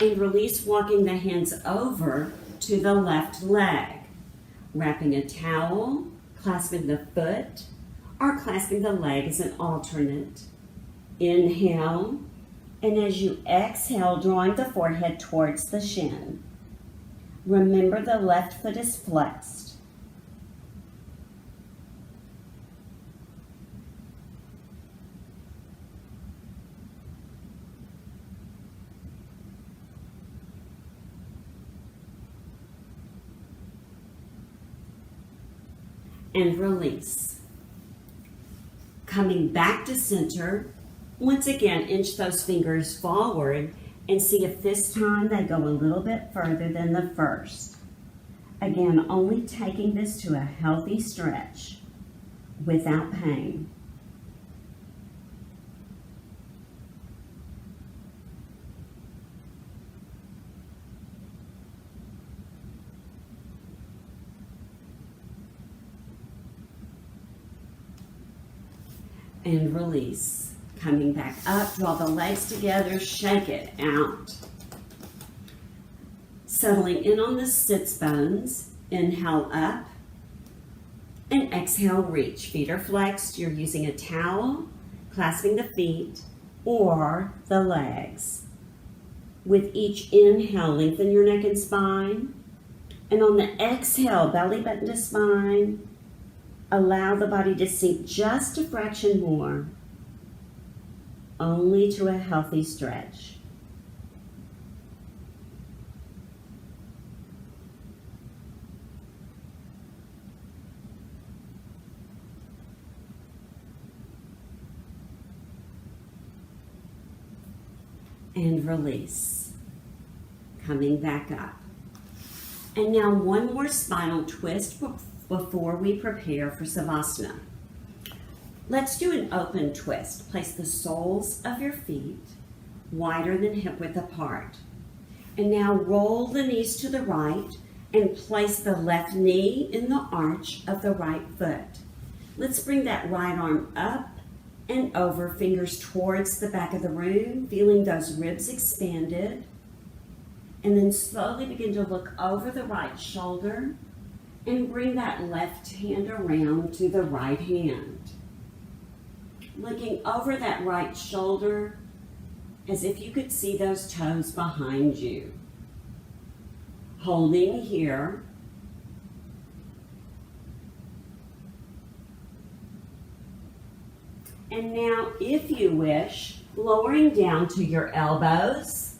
And release, walking the hands over to the left leg. Wrapping a towel, clasping the foot, or clasping the leg as an alternate. Inhale, and as you exhale, drawing the forehead towards the shin. Remember the left foot is flexed. And release. Coming back to center, once again, inch those fingers forward and see if this time they go a little bit further than the first. Again, only taking this to a healthy stretch without pain. And release. Coming back up, draw the legs together, shake it out. Settling in on the sits bones, inhale up, and exhale, reach. Feet are flexed, you're using a towel, clasping the feet or the legs. With each inhale, lengthen your neck and spine, and on the exhale, belly button to spine, allow the body to sink just a fraction more. only to a healthy stretch. And release, coming back up. And now one more spinal twist before we prepare for Savasana. Let's do an open twist. Place the soles of your feet wider than hip width apart. And now roll the knees to the right and place the left knee in the arch of the right foot. Let's bring that right arm up and over, fingers towards the back of the room, feeling those ribs expanded. And then slowly begin to look over the right shoulder and bring that left hand around to the right hand. Looking over that right shoulder as if you could see those toes behind you. Holding here. And now, if you wish, lowering down to your elbows,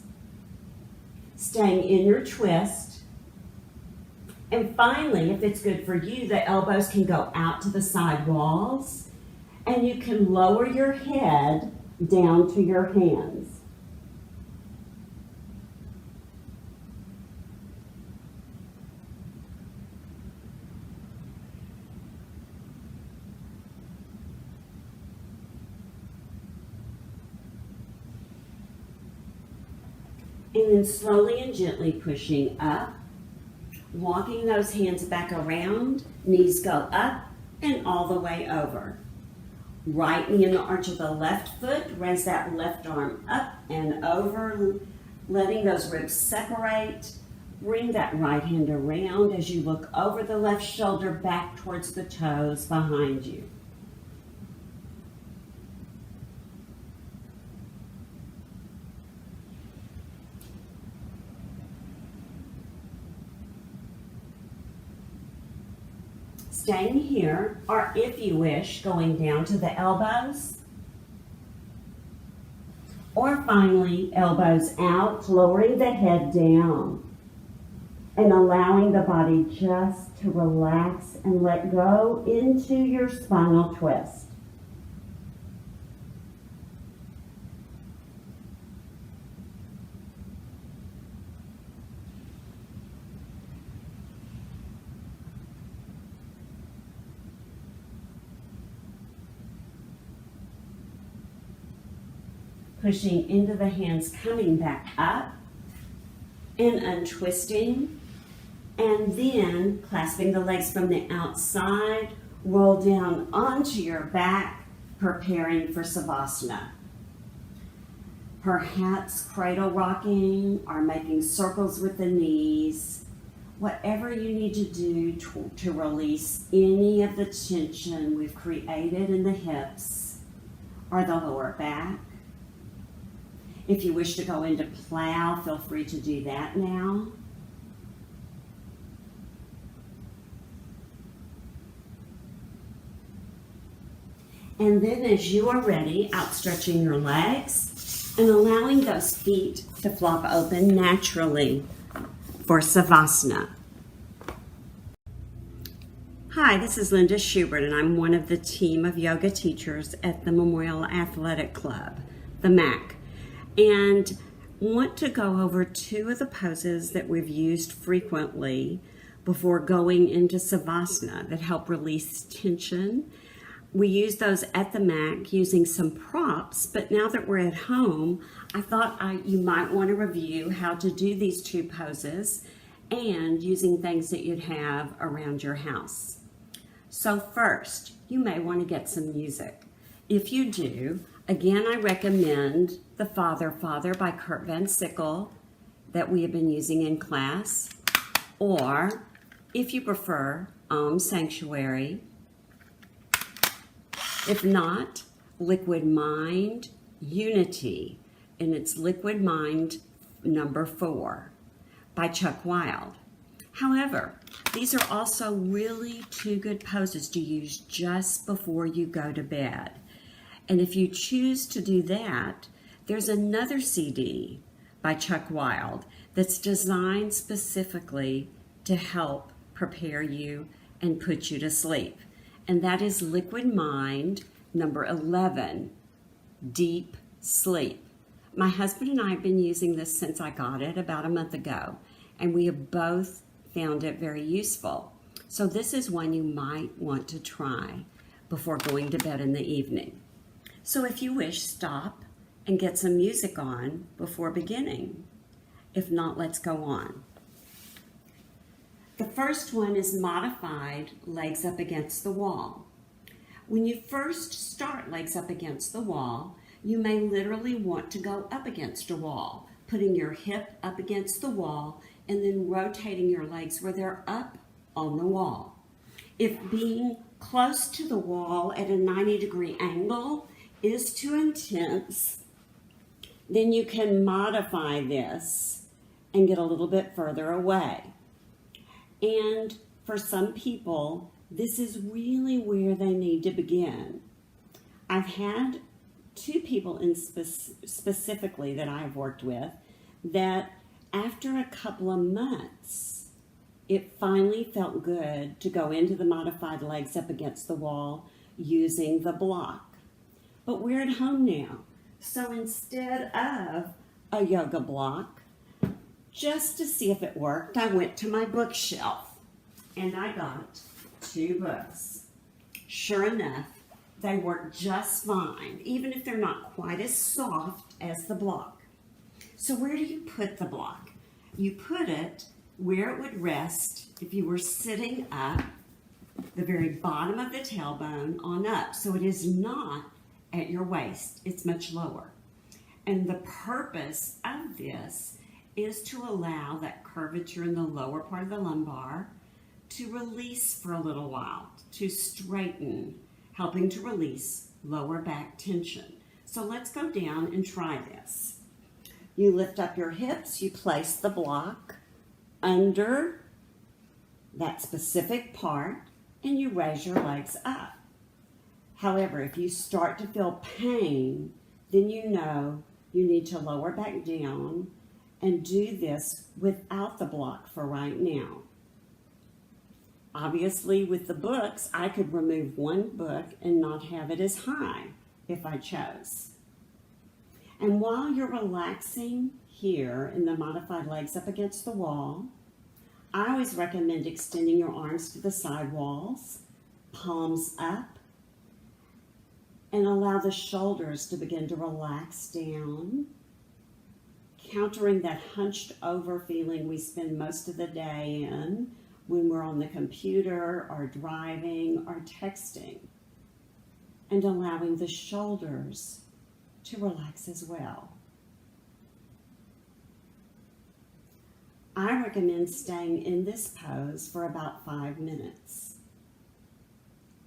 staying in your twist. And finally, if it's good for you, the elbows can go out to the side walls, and you can lower your head down to your hands. And then slowly and gently pushing up, walking those hands back around, knees go up and all the way over. Right knee in the arch of the left foot, raise that left arm up and over, letting those ribs separate. Bring that right hand around as you look over the left shoulder back towards the toes behind you. Staying here, or if you wish, going down to the elbows. Or finally, elbows out, lowering the head down and allowing the body just to relax and let go into your spinal twist. Pushing into the hands, coming back up and untwisting, and then clasping the legs from the outside, roll down onto your back, preparing for Savasana. Perhaps cradle rocking or making circles with the knees, whatever you need to do to release any of the tension we've created in the hips or the lower back. If you wish to go into plow, feel free to do that now. And then as you are ready, outstretching your legs and allowing those feet to flop open naturally for Savasana. Hi, this is Linda Schubert, and I'm one of the team of yoga teachers at the Memorial Athletic Club, the MAC. And want to go over two of the poses that we've used frequently before going into Savasana that help release tension. We use those at the MAC using some props, but now that we're at home, I thought you might want to review how to do these two poses and using things that you'd have around your house. So first, you may want to get some music. If you do, again, I recommend The Father, Father by Kurt Van Sickle that we have been using in class, or if you prefer, Sanctuary. If not, Liquid Mind, Unity, and it's Liquid Mind number 4 by Chuck Wild. However, these are also really two good poses to use just before you go to bed. And if you choose to do that, there's another CD by Chuck Wild that's designed specifically to help prepare you and put you to sleep. And that is Liquid Mind, number 11, Deep Sleep. My husband and I have been using this since I got it about a month ago, and we have both found it very useful. So this is one you might want to try before going to bed in the evening. So if you wish, stop and get some music on before beginning. If not, let's go on. The first one is modified legs up against the wall. When you first start legs up against the wall, you may literally want to go up against a wall, putting your hip up against the wall and then rotating your legs where they're up on the wall. If being close to the wall at a 90-degree angle is too intense, then you can modify this and get a little bit further away. And for some people, this is really where they need to begin. I've had two people specifically that I've worked with that after a couple of months, it finally felt good to go into the modified legs up against the wall using the block. But we're at home now, so instead of a yoga block, just to see if it worked, I went to my bookshelf and I got two books. Sure enough, they work just fine, even if they're not quite as soft as the block. So where do you put the block? You put it where it would rest if you were sitting up, the very bottom of the tailbone on up. So it is not at your waist, it's much lower. And the purpose of this is to allow that curvature in the lower part of the lumbar to release for a little while, to straighten, helping to release lower back tension. So let's go down and try this. You lift up your hips, you place the block under that specific part, and you raise your legs up. However, if you start to feel pain, then you know you need to lower back down and do this without the block for right now. Obviously, with the books, I could remove one book and not have it as high if I chose. And while you're relaxing here in the modified legs up against the wall, I always recommend extending your arms to the side walls, palms up, and allow the shoulders to begin to relax down, countering that hunched over feeling we spend most of the day in when we're on the computer or driving or texting, and allowing the shoulders to relax as well. I recommend staying in this pose for about 5 minutes,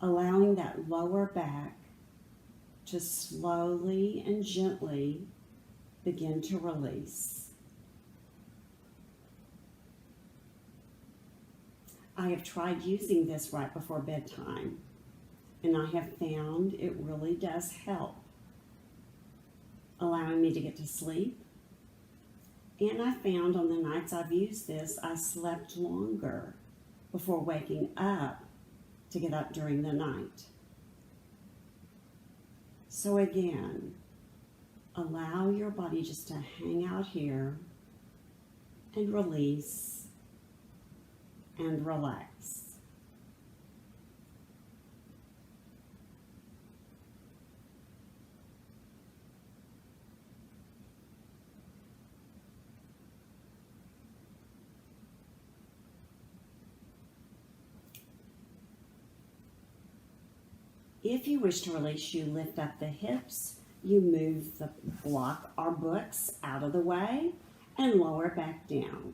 allowing that lower back to slowly and gently begin to release. I have tried using this right before bedtime, and I have found it really does help, allowing me to get to sleep. And I found on the nights I've used this, I slept longer before waking up to get up during the night. So again, allow your body just to hang out here and release and relax. If you wish to release, you lift up the hips, you move the block or books out of the way and lower back down.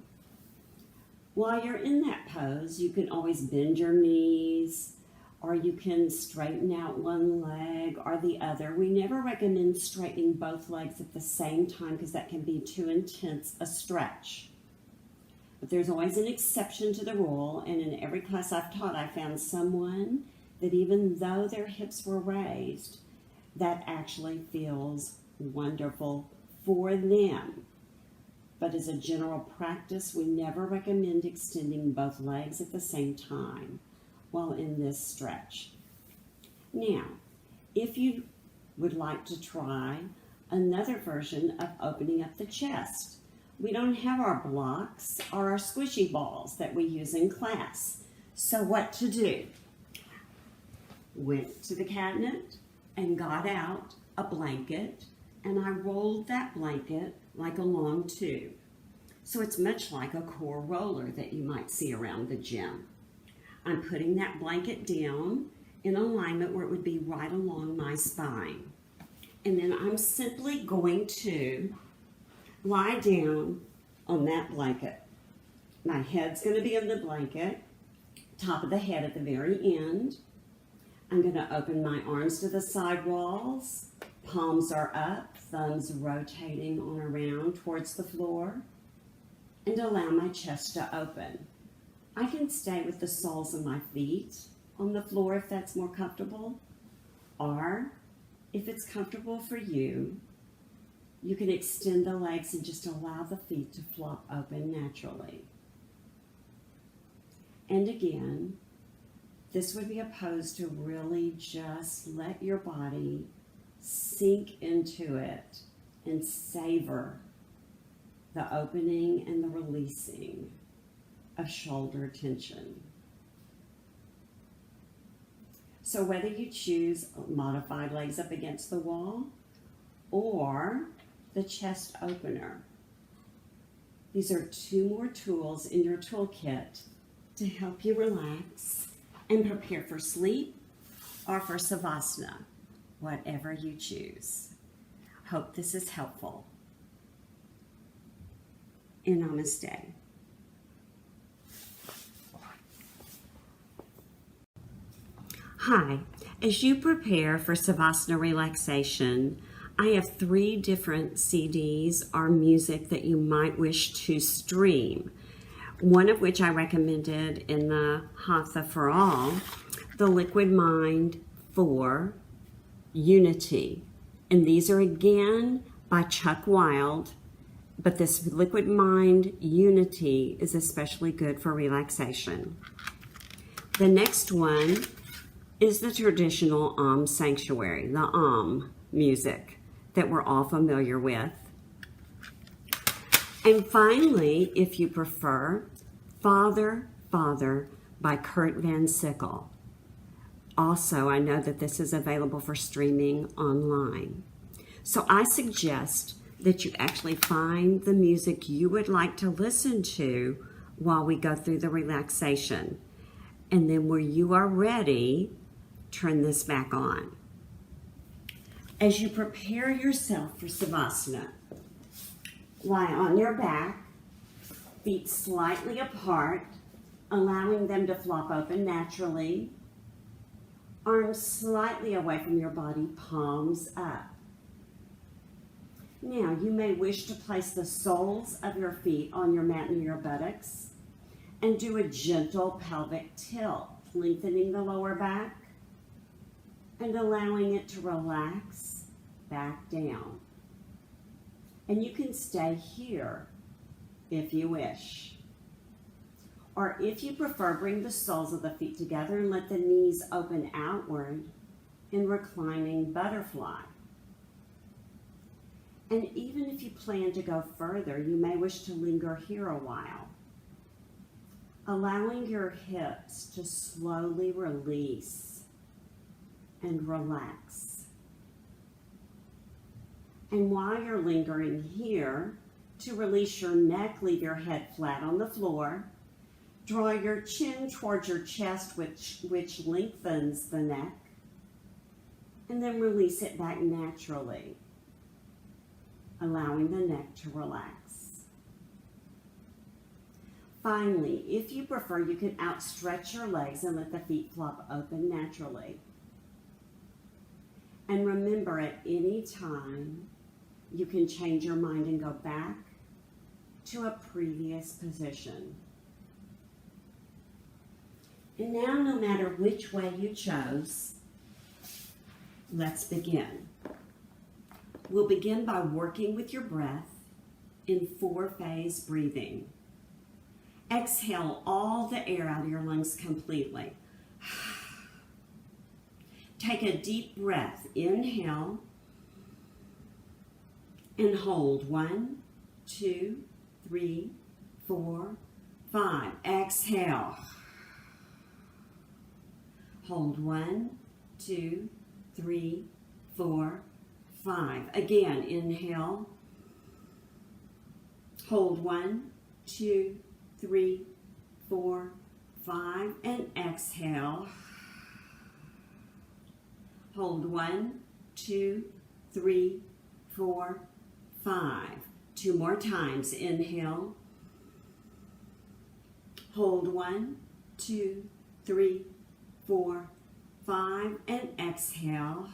While you're in that pose, you can always bend your knees, or you can straighten out one leg or the other. We never recommend straightening both legs at the same time because that can be too intense a stretch. But there's always an exception to the rule, and in every class I've taught, I found someone that even though their hips were raised, that actually feels wonderful for them. But as a general practice, we never recommend extending both legs at the same time while in this stretch. Now, if you would like to try another version of opening up the chest, we don't have our blocks or our squishy balls that we use in class. So what to do? Went to the cabinet and got out a blanket, and I rolled that blanket like a long tube. So it's much like a core roller that you might see around the gym. I'm putting that blanket down in alignment where it would be right along my spine. And then I'm simply going to lie down on that blanket. My head's going to be on the blanket, top of the head at the very end. I'm going to open my arms to the side walls. Palms are up, thumbs rotating on around towards the floor, and allow my chest to open. I can stay with the soles of my feet on the floor if that's more comfortable, or if it's comfortable for you, you can extend the legs and just allow the feet to flop open naturally. And again, this would be a pose to really just let your body sink into it and savor the opening and the releasing of shoulder tension. So whether you choose modified legs up against the wall or the chest opener, these are two more tools in your toolkit to help you relax and prepare for sleep or for Savasana, whatever you choose. Hope this is helpful. And namaste. Hi, as you prepare for Savasana relaxation, I have 3 different CDs or music that you might wish to stream. One of which I recommended in the Hatha for All, the Liquid Mind for Unity. And these are again by Chuck Wilde, but this Liquid Mind Unity is especially good for relaxation. The next one is the traditional sanctuary, the music that we're all familiar with. And finally, if you prefer, Father, Father by Kurt Van Sickle. Also, I know that this is available for streaming online. So I suggest that you actually find the music you would like to listen to while we go through the relaxation. And then where you are ready, turn this back on. As you prepare yourself for Savasana, lie on your back, feet slightly apart, allowing them to flop open naturally, arms slightly away from your body, palms up. Now, you may wish to place the soles of your feet on your mat near your buttocks and do a gentle pelvic tilt, lengthening the lower back and allowing it to relax back down. And you can stay here if you wish. Or if you prefer, bring the soles of the feet together and let the knees open outward in reclining butterfly. And even if you plan to go further, you may wish to linger here a while, allowing your hips to slowly release and relax. And while you're lingering here, to release your neck, leave your head flat on the floor. Draw your chin towards your chest, which lengthens the neck. And then release it back naturally, allowing the neck to relax. Finally, if you prefer, you can outstretch your legs and let the feet flop open naturally. And remember, at any time, you can change your mind and go back to a previous position. And now, no matter which way you chose, Let's begin. We'll begin by working with your breath in 4-phase breathing. Exhale all the air out of your lungs completely. Take a deep breath. Inhale and hold. 1, 2, 3, 4, 5. Exhale. Hold. 1, 2, 3, 4, 5. Again, inhale. Hold. 1, 2, 3, 4, 5. And exhale. Hold. 1, 2, 3, 4, 5. 2 more times. Inhale. Hold. 1, 2, 3, 4, 5. And exhale.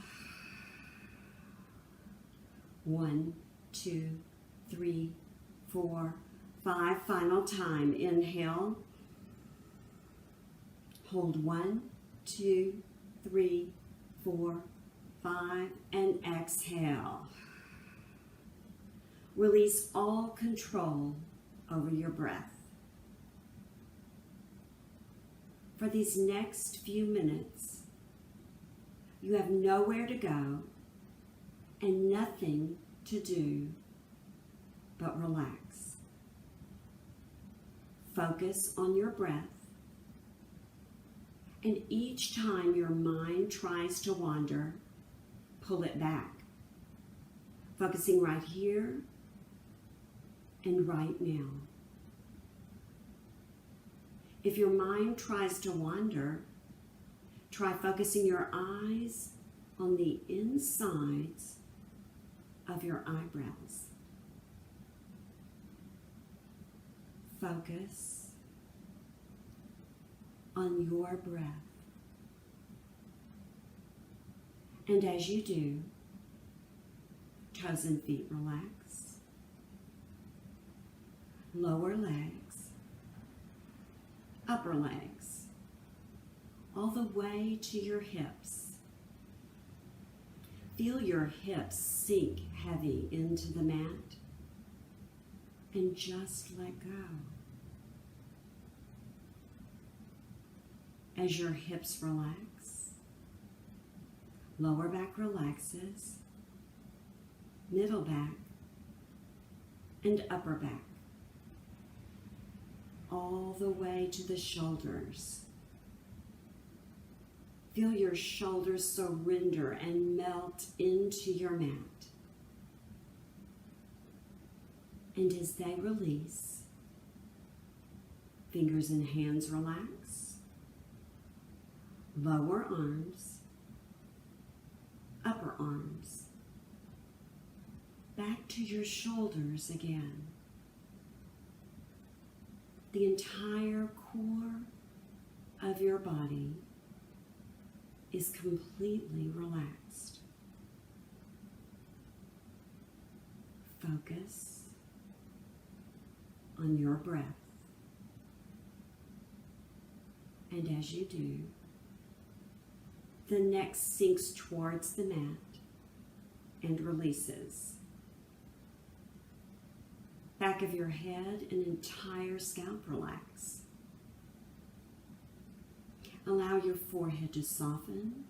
1, 2, 3, 4, 5. Final time. Inhale. Hold. 1, 2, 3, 4, 5. And exhale. Release all control over your breath. For these next few minutes, you have nowhere to go and nothing to do but relax. Focus on your breath, and each time your mind tries to wander, pull it back, focusing right here and right now. If your mind tries to wander, try focusing your eyes on the insides of your eyebrows. Focus on your breath. And as you do, toes and feet relax. Lower legs, upper legs, all the way to your hips. Feel your hips sink heavy into the mat and just let go. As your hips relax, lower back relaxes, middle back, and upper back, all the way to the shoulders. Feel your shoulders surrender and melt into your mat. And as they release, fingers and hands relax, lower arms, upper arms, back to your shoulders again. The entire core of your body is completely relaxed. Focus on your breath. And as you do, the neck sinks towards the mat and releases. Back of your head and entire scalp relax. Allow your forehead to soften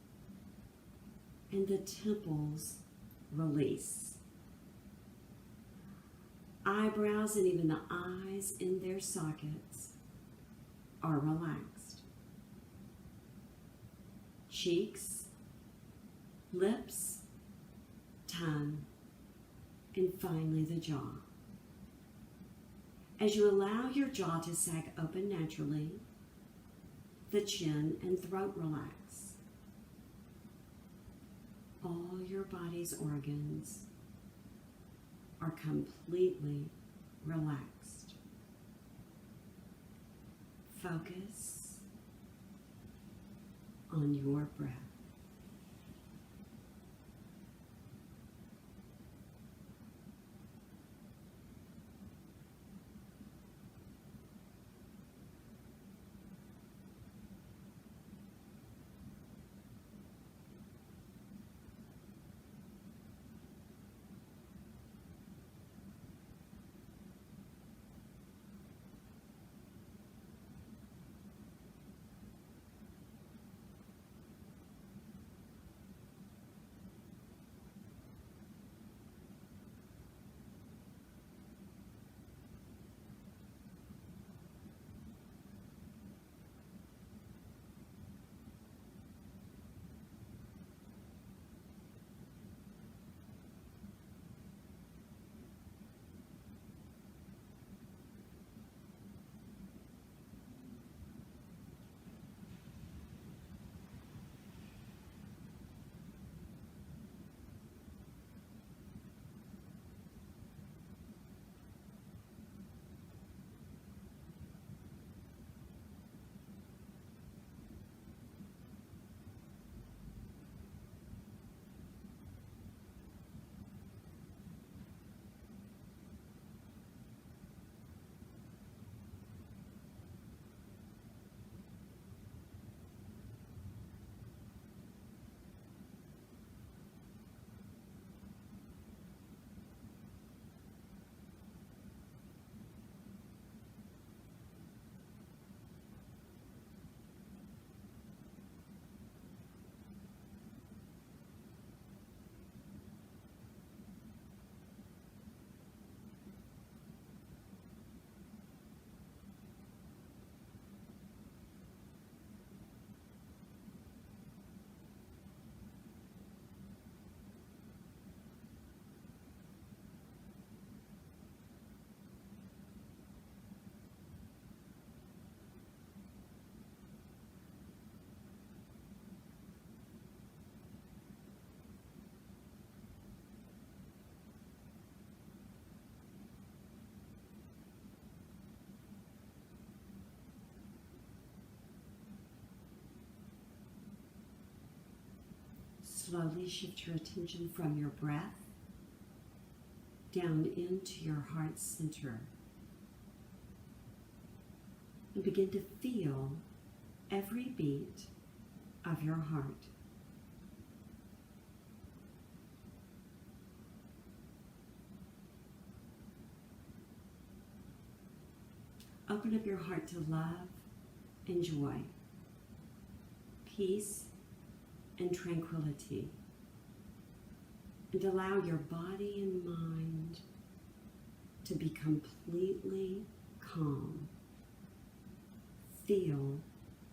and the temples release. Eyebrows and even the eyes in their sockets are relaxed. Cheeks, lips, tongue, and finally the jaw. As you allow your jaw to sag open naturally, the chin and throat relax. All your body's organs are completely relaxed. Focus on your breath. Slowly shift your attention from your breath down into your heart center. And begin to feel every beat of your heart. Open up your heart to love and joy, peace and tranquility, and allow your body and mind to be completely calm. Feel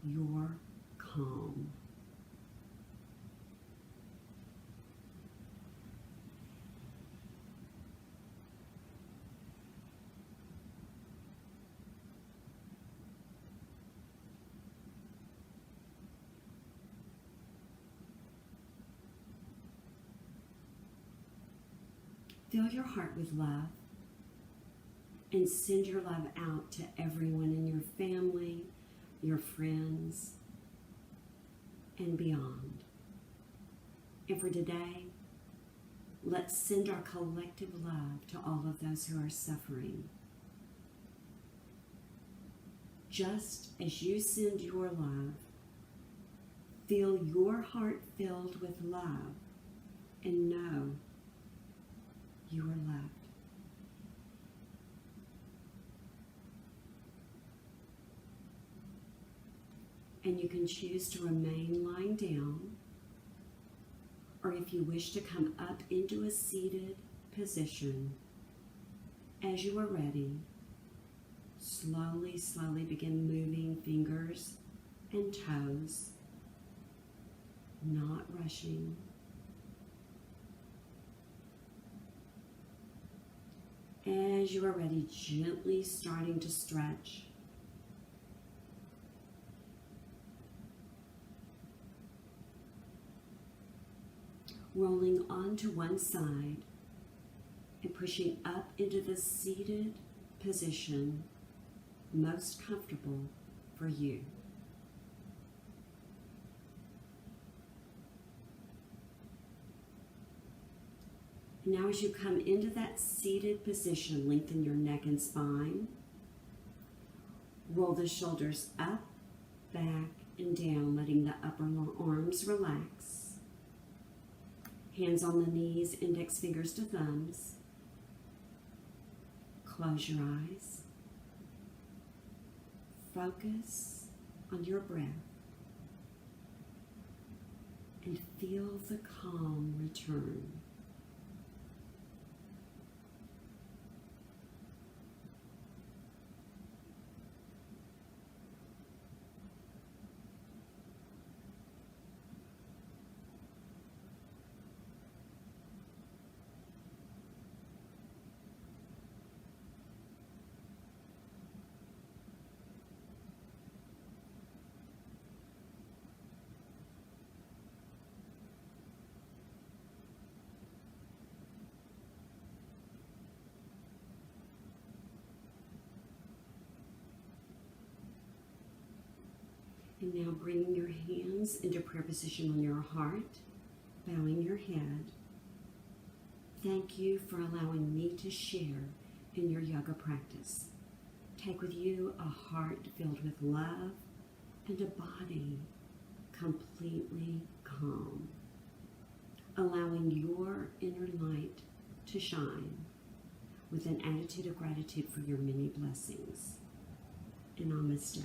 your calm. Fill your heart with love and send your love out to everyone in your family, your friends, and beyond. And for today, let's send our collective love to all of those who are suffering. Just as you send your love, feel your heart filled with love and know you are loved. And you can choose to remain lying down, or if you wish to come up into a seated position, as you are ready, slowly begin moving fingers and toes, not rushing. As you are ready, gently starting to stretch. Rolling onto one side and pushing up into the seated position most comfortable for you. Now as you come into that seated position, lengthen your neck and spine. Roll the shoulders up, back, and down, letting the upper arms relax. Hands on the knees, index fingers to thumbs. Close your eyes. Focus on your breath and feel the calm return. And now bringing your hands into prayer position on your heart, bowing your head. Thank you for allowing me to share in your yoga practice. Take with you a heart filled with love and a body completely calm, allowing your inner light to shine with an attitude of gratitude for your many blessings. And namaste.